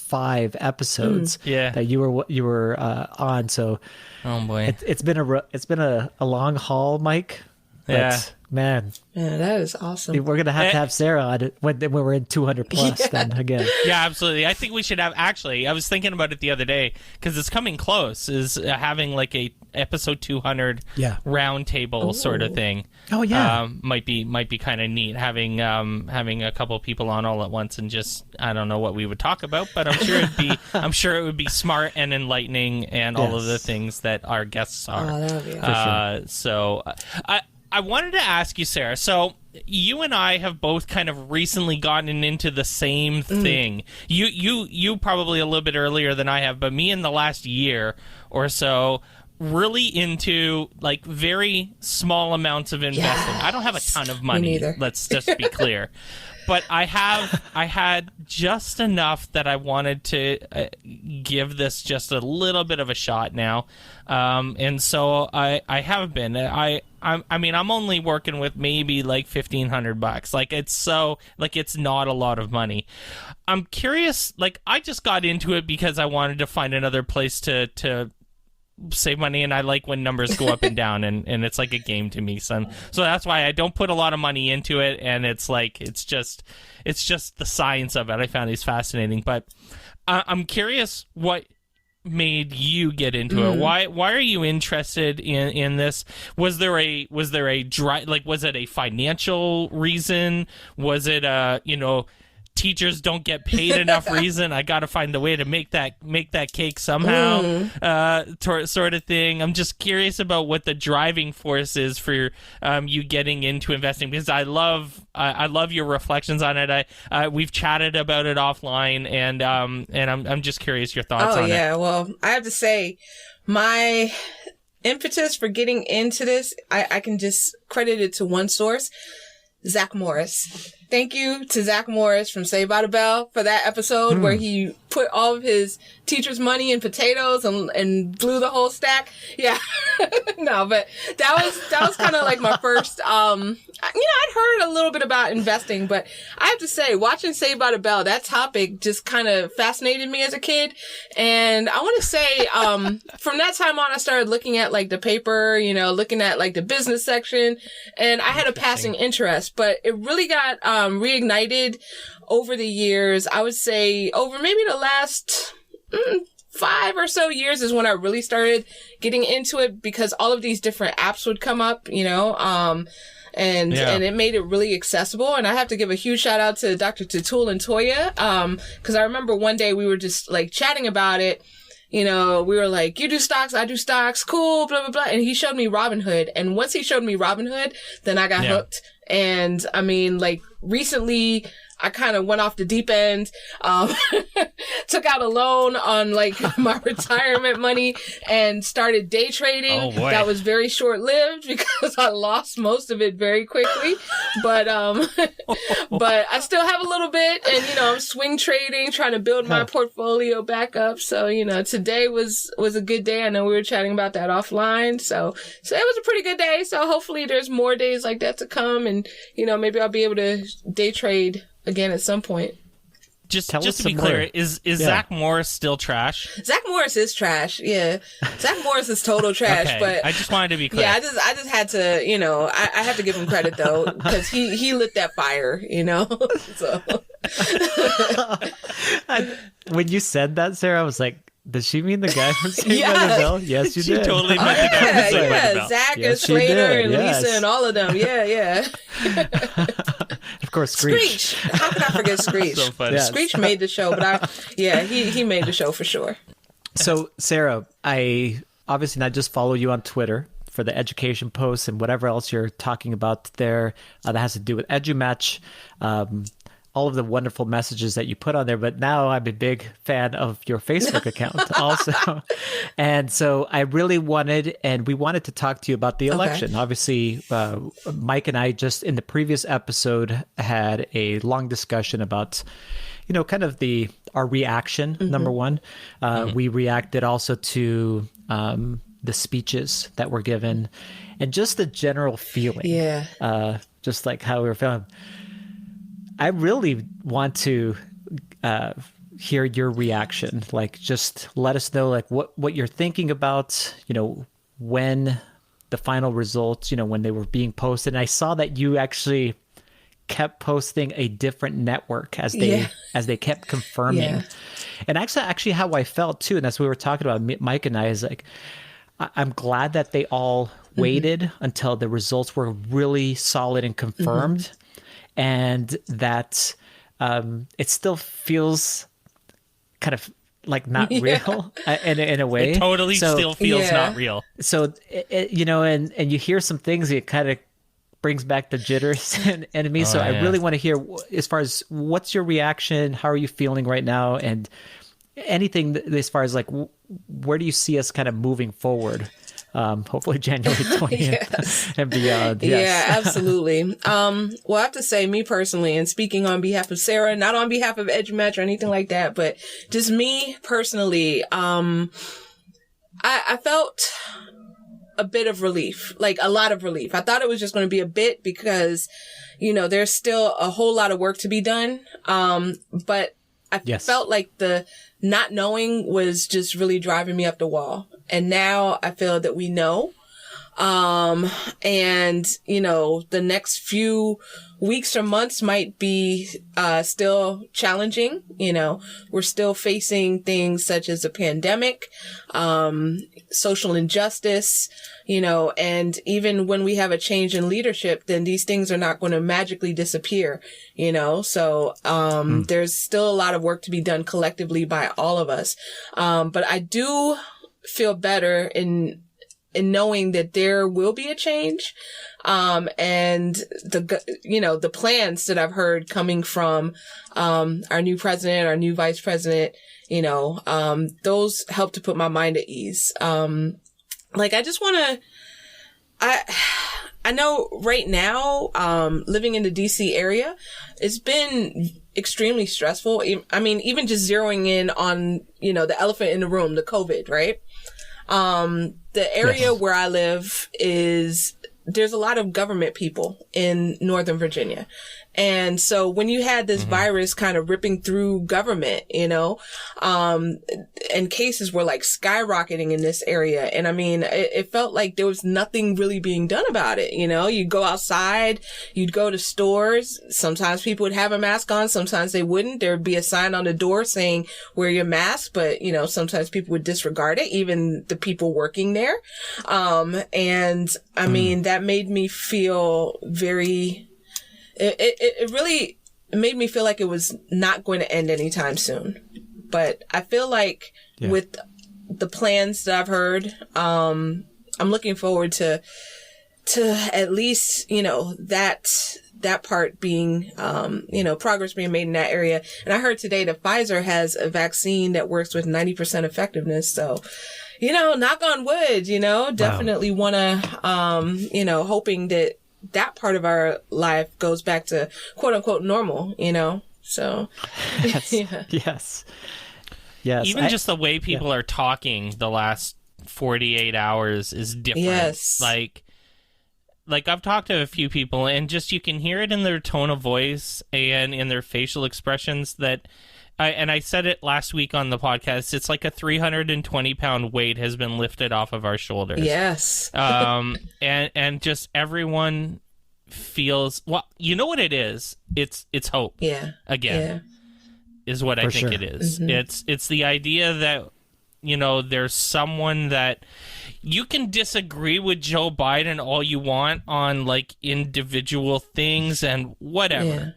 5 episodes that you were on. So Oh boy. it's been a long haul, Mike. But, Yeah. man, Man, that is awesome. we're gonna have Sarah on it when we're in 200 plus. Then again, Yeah, absolutely. I think we should have. Actually, I was thinking about it the other day because it's coming close. Is having like a episode 200 round table sort of thing. Oh, yeah. Might be kind of neat having a couple people on all at once and just I don't know what we would talk about, but I'm sure it would be smart and enlightening and all of the things that our guests are. Oh, that would be awesome. So I wanted to ask you, Sarah. So you and I have both kind of recently gotten into the same thing. You probably a little bit earlier than I have, but me in the last year or so, really into like very small amounts of investing. I don't have a ton of money. neither. Let's just be clear. But I had just enough that I wanted to give this just a little bit of a shot now, and so I have been. I mean, I'm only working with maybe like $1,500. Like it's not a lot of money. I'm curious. Like I just got into it because I wanted to find another place to save money, and I like when numbers go up and down, and it's like a game to me, so that's why I don't put a lot of money into it, and it's just the science of it. I found these fascinating, but I'm curious what made you get into it. Why are you interested in this? Was there a drive? Like, was it a financial reason? Was it teachers don't get paid enough reason? I got to find a way to make that cake somehow, sort of thing. I'm just curious about what the driving force is for you getting into investing, because I love your reflections on it. We've chatted about it offline, and I'm just curious your thoughts on it. Well, I have to say, my impetus for getting into this, I can just credit it to one source, Zack Morris. Thank you to Zack Morris from Saved by the Bell for that episode where he put all of his teacher's money in potatoes and blew the whole stack. Yeah. No, but that was kind of like my first, I'd heard a little bit about investing, but I have to say, watching Saved by the Bell, that topic just kind of fascinated me as a kid. And I want to say, from that time on, I started looking at like the paper, looking at like the business section, and I had a passing interest, but it really got, reignited over the years. I would say over maybe the last 5 or so years is when I really started getting into it, because all of these different apps would come up, and it made it really accessible. And I have to give a huge shout out to Dr. Tatul and Toya, because I remember one day we were just like chatting about it. We were like, you do stocks, I do stocks, cool, blah, blah, blah. And he showed me Robinhood. And once he showed me Robinhood, then I got hooked. And I mean, like recently, I kind of went off the deep end, took out a loan on like my retirement money and started day trading. Oh, boy. That was very short lived because I lost most of it very quickly. But but I still have a little bit, and I'm swing trading, trying to build my portfolio back up. So, today was a good day. I know we were chatting about that offline. So it was a pretty good day. So hopefully there's more days like that to come, and maybe I'll be able to day trade again at some point. Just to be clear, is Zack Morris still trash? Zack Morris is trash. Yeah, Zack Morris is total trash. Okay. But I just wanted to be clear. Yeah, I just had to, I have to give him credit though, because he lit that fire, So When you said that, Sarah, I was like, does she mean the guy from Saved by the Bell? Yes, you She did. totally meant the guy from Saved by the Bell. Zack Yes, and she Slater did, and yes. Lisa and all of them. Yeah. Of course, Screech. Screech. How could I forget Screech? So funny. Yeah. Screech made the show, but he made the show for sure. So, Sarah, I obviously not just follow you on Twitter for the education posts and whatever else you're talking about there that has to do with Edumatch, all of the wonderful messages that you put on there. But now I'm a big fan of your Facebook account also. And so I really wanted to talk to you about the election. Okay. Obviously, Mike and I just in the previous episode had a long discussion about kind of our reaction, number one. We reacted also to the speeches that were given and just the general feeling. Yeah. Just like how we were feeling. I really want to hear your reaction. Like, just let us know like what you're thinking about, when the final results, when they were being posted. And I saw that you actually kept posting a different network as they kept confirming. Yeah. And actually how I felt too, and that's what we were talking about, Mike and I, is like, I'm glad that they all waited until the results were really solid and confirmed, and that it still feels kind of like not real in a way. It totally still feels not real. So, and you hear some things, it kind of brings back the jitters and me. So I really want to hear, as far as what's your reaction, how are you feeling right now, and anything as far as like where do you see us kind of moving forward? Hopefully January 20th and beyond. Yes. Yeah, absolutely. Well, I have to say, me personally, and speaking on behalf of Sarah, not on behalf of Edumatch or anything like that, but just me personally, I felt a bit of relief, like a lot of relief. I thought it was just going to be a bit because, there's still a whole lot of work to be done. But I felt like the not knowing was just really driving me up the wall. And now I feel that we know. And, the next few weeks or months might be, still challenging. We're still facing things such as a pandemic, social injustice, and even when we have a change in leadership, then these things are not going to magically disappear, so, there's still a lot of work to be done collectively by all of us. But I do feel better in knowing that there will be a change. And the plans that I've heard coming from, our new president, our new vice president, those help to put my mind at ease. I just want to, I know right now, living in the DC area, it's been extremely stressful. I mean, even just zeroing in on, the elephant in the room, the COVID, right? The area where I live there's a lot of government people in Northern Virginia. And so when you had this virus kind of ripping through government, and cases were like skyrocketing in this area. And I mean, it felt like there was nothing really being done about it. You'd go outside, you'd go to stores. Sometimes people would have a mask on. Sometimes they wouldn't. There would be a sign on the door saying, wear your mask. But, sometimes people would disregard it, even the people working there. And I mean, that made me feel very, it really made me feel like it was not going to end anytime soon. But I feel like with the plans that I've heard, I'm looking forward to at least, that part being, progress being made in that area. And I heard today that Pfizer has a vaccine that works with 90% effectiveness. So, knock on wood, definitely want to, hoping that part of our life goes back to quote unquote normal, so. Yes. Even just the way people are talking the last 48 hours is different. Yes. Like I've talked to a few people and just you can hear it in their tone of voice and in their facial expressions that I said it last week on the podcast, it's like a 320-pound weight has been lifted off of our shoulders. Yes. And just everyone feels, well, you know what it is? It's hope. Yeah. Again, is what I think it is. Mm-hmm. It's the idea that, there's someone that you can disagree with Joe Biden all you want on like individual things and whatever. Yeah.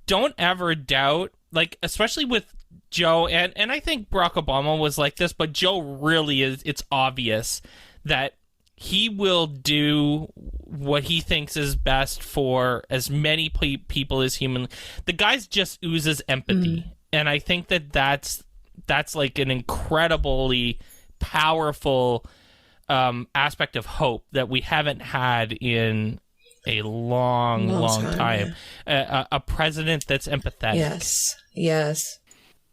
Don't ever doubt, like, especially with Joe, and I think Barack Obama was like this, but Joe really is, it's obvious that he will do what he thinks is best for as many people as human. The guy just oozes empathy. And I think that's like an incredibly powerful aspect of hope that we haven't had in a long time. A president that's empathetic. Yes.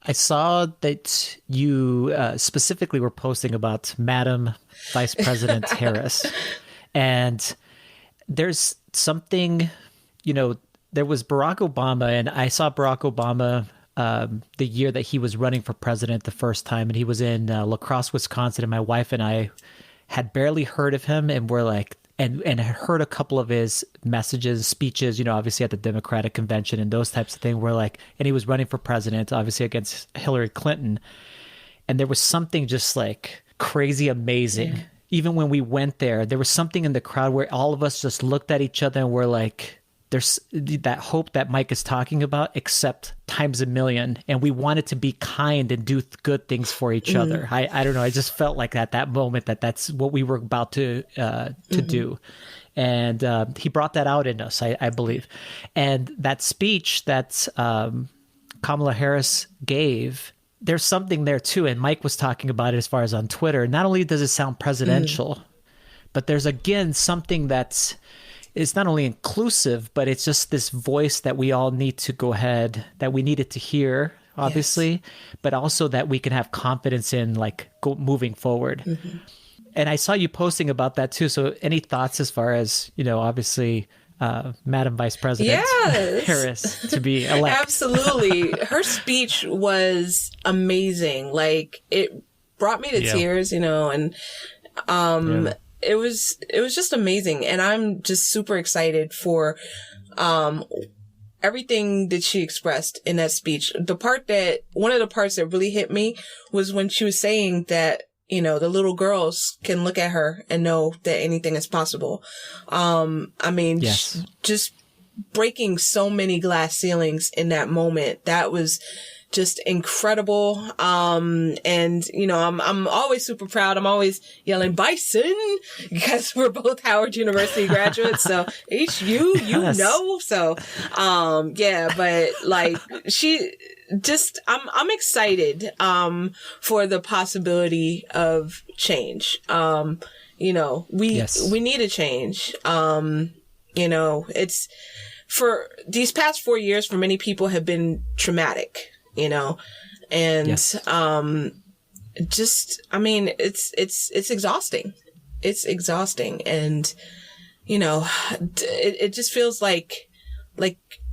I saw that you specifically were posting about Madam Vice President Harris. And there's something, there was Barack Obama, and I saw Barack Obama the year that he was running for president the first time, and he was in La Crosse, Wisconsin, and my wife and I had barely heard of him, and we're like, and had heard a couple of his messages, speeches, obviously at the Democratic convention and those types of things. We're like, and he was running for president, obviously against Hillary Clinton. And there was something just like crazy amazing. Yeah. Even when we went there was something in the crowd where all of us just looked at each other and we're like, there's that hope that Mike is talking about, except times a million. And we wanted to be kind and do good things for each other. I don't know. I just felt like at that moment that's what we were about to do. And he brought that out in us, I believe. And that speech that Kamala Harris gave, there's something there too. And Mike was talking about it as far as on Twitter. Not only does it sound presidential, but there's again something that's, it's not only inclusive, but it's just this voice that we all need to go ahead, that we needed to hear, obviously, but also that we can have confidence in, like, moving forward. And I saw you posting about that too. So any thoughts as far as, obviously, Madam Vice President Harris to be elected? Absolutely. Her speech was amazing. Like, it brought me to tears, and it was just amazing. And I'm just super excited for everything that she expressed in that speech. One of the parts that really hit me was when she was saying that, the little girls can look at her and know that anything is possible. Just breaking so many glass ceilings in that moment. That was just incredible. I'm always super proud. I'm always yelling Bison because we're both Howard University graduates. So HU, So, but like I'm excited, for the possibility of change. You know, we need a change. You know, it's for these past 4 years for many people have been traumatic, you know, and, I mean, it's exhausting. It's exhausting. And, you know, it just feels like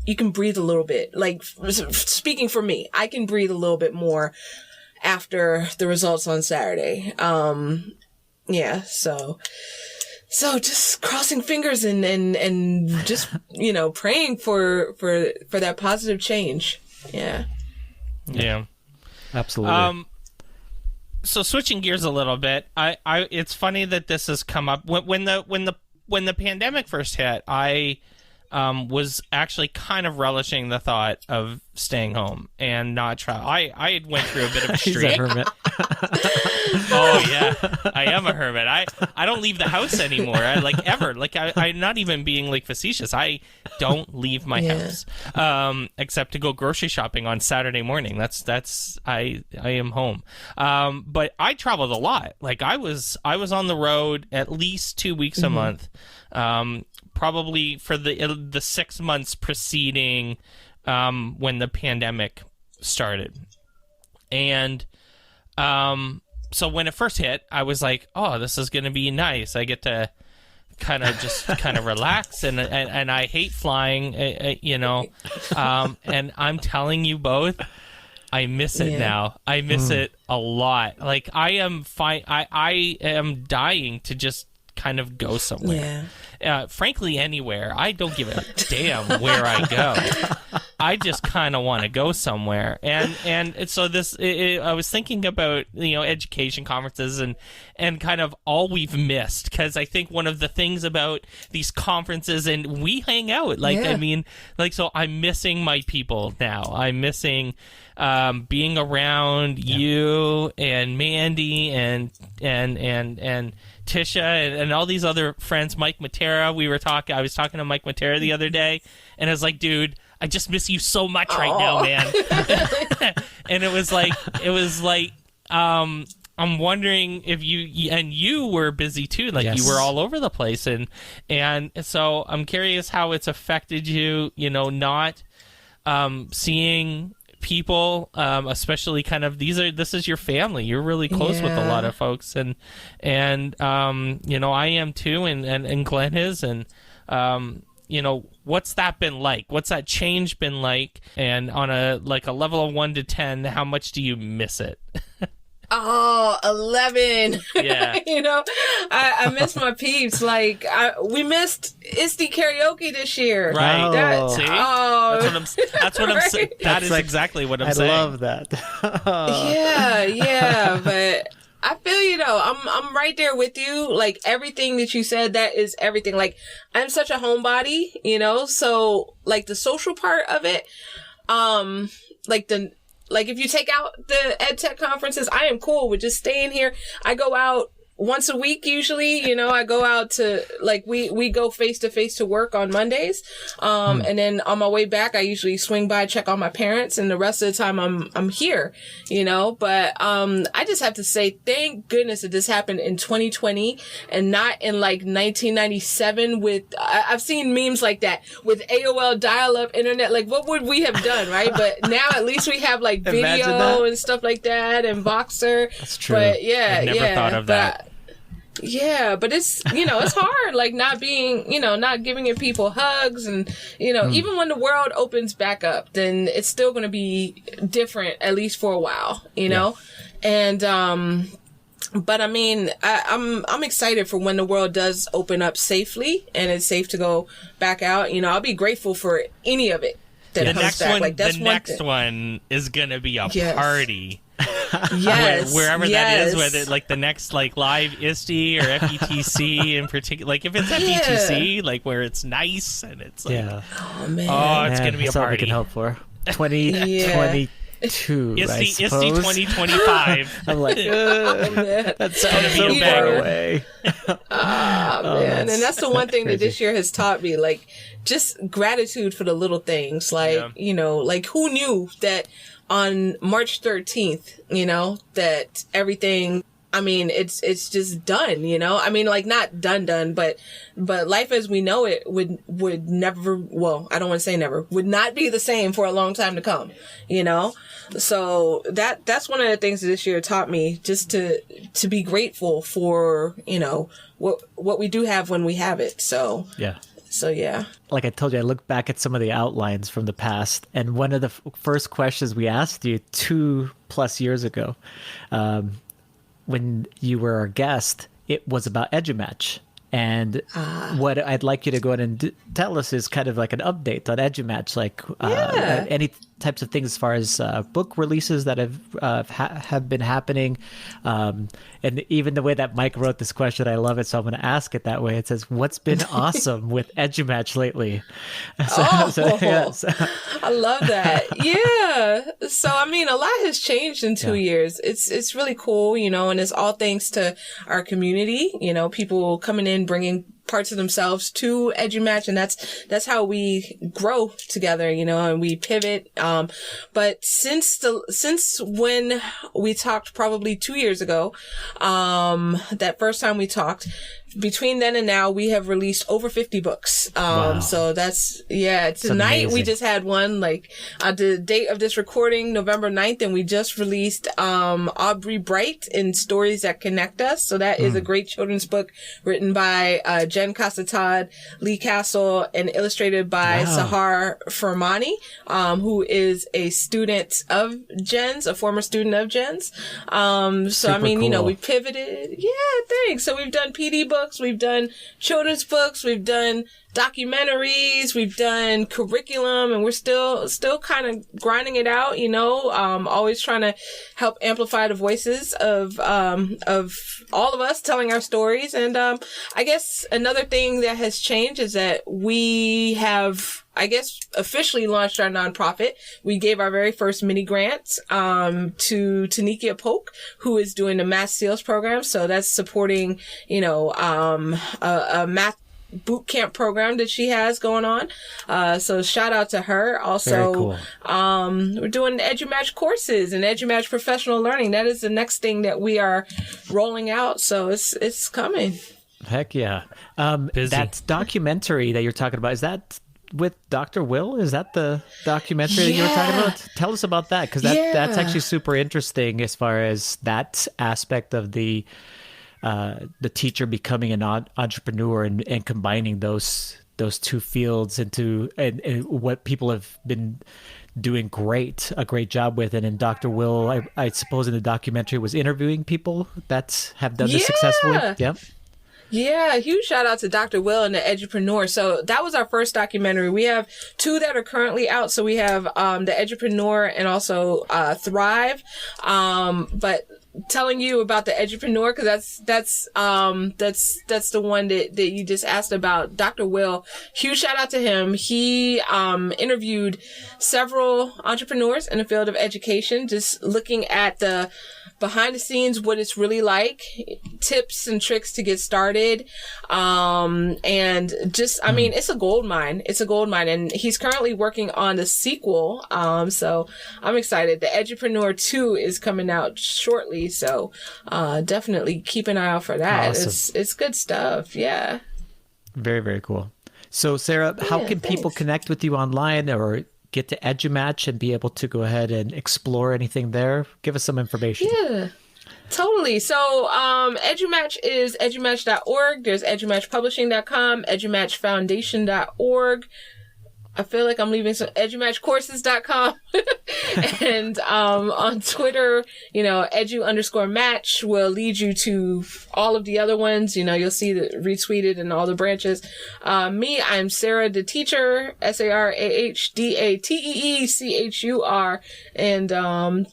you can breathe a little bit. Like, speaking for me, I can breathe a little bit more after the results on Saturday. Yeah, so just crossing fingers and just, you know, praying for that positive change. Yeah. Yeah. Absolutely. So switching gears a little bit, I it's funny that this has come up when the pandemic first hit. I was actually kind of relishing the thought of staying home and not travel. I went through a bit of a He's a streak. hermit. Oh yeah, I am a hermit. I don't leave the house anymore. Ever. I'm not even being like facetious. I don't leave my house, except to go grocery shopping on Saturday morning. I am home. But I traveled a lot. Like I was on the road at least 2 weeks a month. Probably for the 6 months preceding when the pandemic started. And so when it first hit, I was like, oh, this is going to be nice. I get to kind of relax, and I hate flying, you know. And I'm telling you both, I miss it now. I miss it a lot. Like I am fine. I am dying to just kind of go somewhere. Frankly, anywhere. I don't give a damn where I go. I just kind of want to go somewhere. And so I was thinking about, you know, education conferences and kind of all we've missed, because I think one of the things about these conferences, and we hang out, I mean, like, so I'm missing my people now. I'm missing being around you and Mandy and Tisha and all these other friends. Mike Matera, I was talking to Mike Matera the other day, and I was like, dude, I just miss you so much right now, man. And it was like I'm wondering if you were busy too, like you were all over the place, and so I'm curious how it's affected you, you know, not seeing people, especially kind of this is your family. You're really close with a lot of folks, and you know, I am too, and Glenn is, and you know, what's that been like? What's that change been like? And on a level of 1 to 10, how much do you miss it? Oh, 11. Yeah. You know, I miss my peeps. Like, we missed ISTE karaoke this year. Right. See? That's what I'm saying. That is like, exactly what I'm saying. I love that. Yeah. But I feel you though. I'm right there with you. Like, everything that you said, that is everything. Like, I'm such a homebody, you know, so like the social part of it, like if you take out the ed tech conferences, I am cool with just staying here. I go out once a week usually, you know. I go out to, like, we go face to face to work on Mondays, and then on my way back I usually swing by, check on my parents, and the rest of the time I'm here, you know. But I just have to say thank goodness that this happened in 2020 and not in like 1997 with I've seen memes like that with AOL dial-up internet. Like, what would we have done, right? But now at least we have like video and stuff like that, and Voxer. That's true. But yeah, I never thought of that. Yeah, but it's, you know, it's hard, like, not being, you know, not giving your people hugs, and, you know, even when the world opens back up, then it's still going to be different, at least for a while, you know? And, but I mean, I'm excited for when the world does open up safely and it's safe to go back out. You know, I'll be grateful for any of it that comes back. Like, that's the next one is going to be a party. Yes, wherever that is, whether like the next like live ISTE or FETC in particular, like if it's FETC, like where it's nice and it's like, oh man, it's gonna be a that's all we party. can hope for. 2023 2, I ISTE suppose. 2025. I'm like, that sounds so be a far banger. away. Man, and that's the one thing that crazy. this year has taught me, like, just gratitude for the little things. Like, you know, like, who knew that on March 13th, you know, that everything, I mean, it's just done, you know? I mean, like, not done, but life as we know it would never, well, I don't want to say never, would not be the same for a long time to come, you know? So that's one of the things that this year taught me, just to be grateful for, you know, what we do have when we have it. So Yeah. Like I told you, I look back at some of the outlines from the past, and one of the first questions we asked you 2+ years ago, when you were our guest, it was about Edumatch. And what I'd like you to go ahead and tell us is kind of like an update on Edumatch, like any types of things as far as book releases that have been happening. And even the way that Mike wrote this question, I love it. So I'm going to ask it that way. It says, what's been awesome with Edumatch lately? I love that. Yeah. So, I mean, a lot has changed in 2 years. It's really cool, you know, and it's all thanks to our community, you know, people coming in, bringing parts of themselves to Edumatch, and that's how we grow together, you know, and we pivot. But since when we talked probably 2 years ago, that first time we talked, between then and now, we have released over 50 books. Wow. So that's, tonight we just had one, like, the date of this recording, November 9th, and we just released, Aubrey Bright in Stories That Connect Us. So that is a great children's book written by, Jen Casatad, Lee Castle, and illustrated by Sahar Fermani, who is a student of Jen's, a former student of Jen's. So, Super I mean, you know, cool. we pivoted. Yeah, thanks. So we've done PD books, we've done children's books, we've done documentaries, we've done curriculum, and we're still kind of grinding it out, you know, always trying to help amplify the voices of all of us telling our stories. And, I guess another thing that has changed is that we have, I guess, officially launched our nonprofit. We gave our very first mini grant, to Tanikia Polk, who is doing the math skills program. So that's supporting, you know, a math boot camp program that she has going on. So shout out to her. Also, Very cool. We're doing Edumatch courses and Edumatch professional learning. That is the next thing that we are rolling out. So it's coming. Heck yeah. Busy. That documentary that you're talking about, is that with Dr. Will? Is that the documentary that you were talking about? Tell us about that, because that's actually super interesting as far as that aspect of the teacher becoming an entrepreneur and combining those two fields into and what people have been doing a great job with. And in Dr. Will, I suppose in the documentary, was interviewing people that have done this successfully. Yeah. Yeah, huge shout out to Dr. Will and the Edupreneur. So that was our first documentary. We have 2 that are currently out. So we have the Edupreneur and also Thrive. But telling you about the Edupreneur, because that's the one that you just asked about. Dr. Will, huge shout out to him. He interviewed several entrepreneurs in the field of education, just looking at the behind the scenes, what it's really like, tips and tricks to get started. And just, I mean, it's a gold mine. It's a gold mine. And he's currently working on the sequel. So I'm excited. The Edupreneur 2 is coming out shortly. So, definitely keep an eye out for that. Awesome. It's good stuff. Yeah. Very, very cool. So Sarah, how can people connect with you online or get to Edumatch and be able to go ahead and explore anything there? Give us some information. Yeah, totally. So, Edumatch is edumatch.org. There's edumatchpublishing.com, edumatchfoundation.org. I feel like I'm leaving some edumatchcourses.com. And on Twitter, you know, edu_match will lead you to all of the other ones. You know, you'll see the retweeted in all the branches. Me, I'm Sarah the Teacher, SarahDateechur. And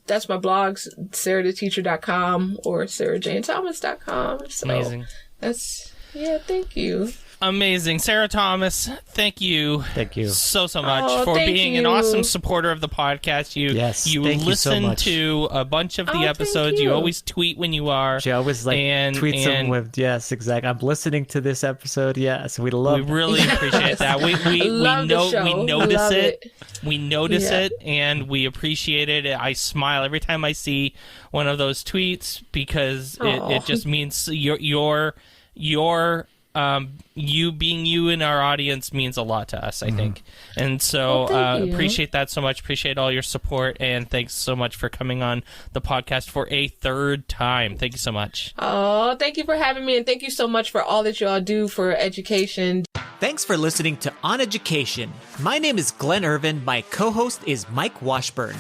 that's my blogs, sarahtheteacher.com or sarahjanethomas.com. So Amazing. that's, yeah, thank you. Amazing. Sarah Thomas, thank you. Thank you so much for being an awesome supporter of the podcast. You listen to a bunch of the episodes. You always tweet when you are. She always tweets them with, yes, exactly. I'm listening to this episode. Yes, we really appreciate that. We notice it. We notice it, and we appreciate it. I smile every time I see one of those tweets because it just means you being you in our audience means a lot to us, I think. And so appreciate that so much. Appreciate all your support, and thanks so much for coming on the podcast for a third time. Thank you so much. Oh, thank you for having me, and thank you so much for all that you all do for education. Thanks for listening to OnEducation. My name is Glenn Irvin. My co-host is Mike Washburn.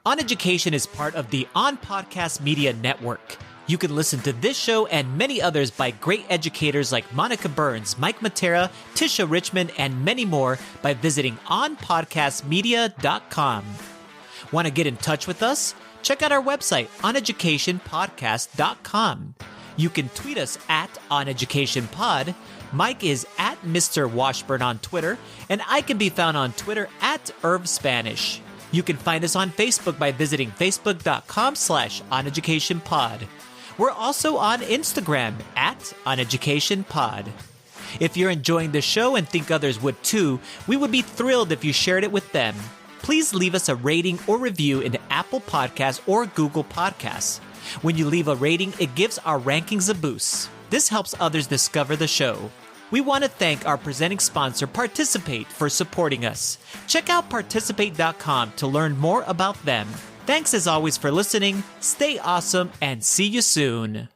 OnEducation is part of the On Podcast Media Network. You can listen to this show and many others by great educators like Monica Burns, Mike Matera, Tisha Richmond, and many more by visiting onpodcastmedia.com. Want to get in touch with us? Check out our website, oneducationpodcast.com. You can tweet us at oneducationpod. Mike is at Mr. Washburn on Twitter, and I can be found on Twitter at IrvSpanish. You can find us on Facebook by visiting facebook.com/oneducationpod. We're also on Instagram at OnEducationPod. If you're enjoying the show and think others would too, we would be thrilled if you shared it with them. Please leave us a rating or review in Apple Podcasts or Google Podcasts. When you leave a rating, it gives our rankings a boost. This helps others discover the show. We want to thank our presenting sponsor, Participate, for supporting us. Check out participate.com to learn more about them. Thanks as always for listening, stay awesome, and see you soon.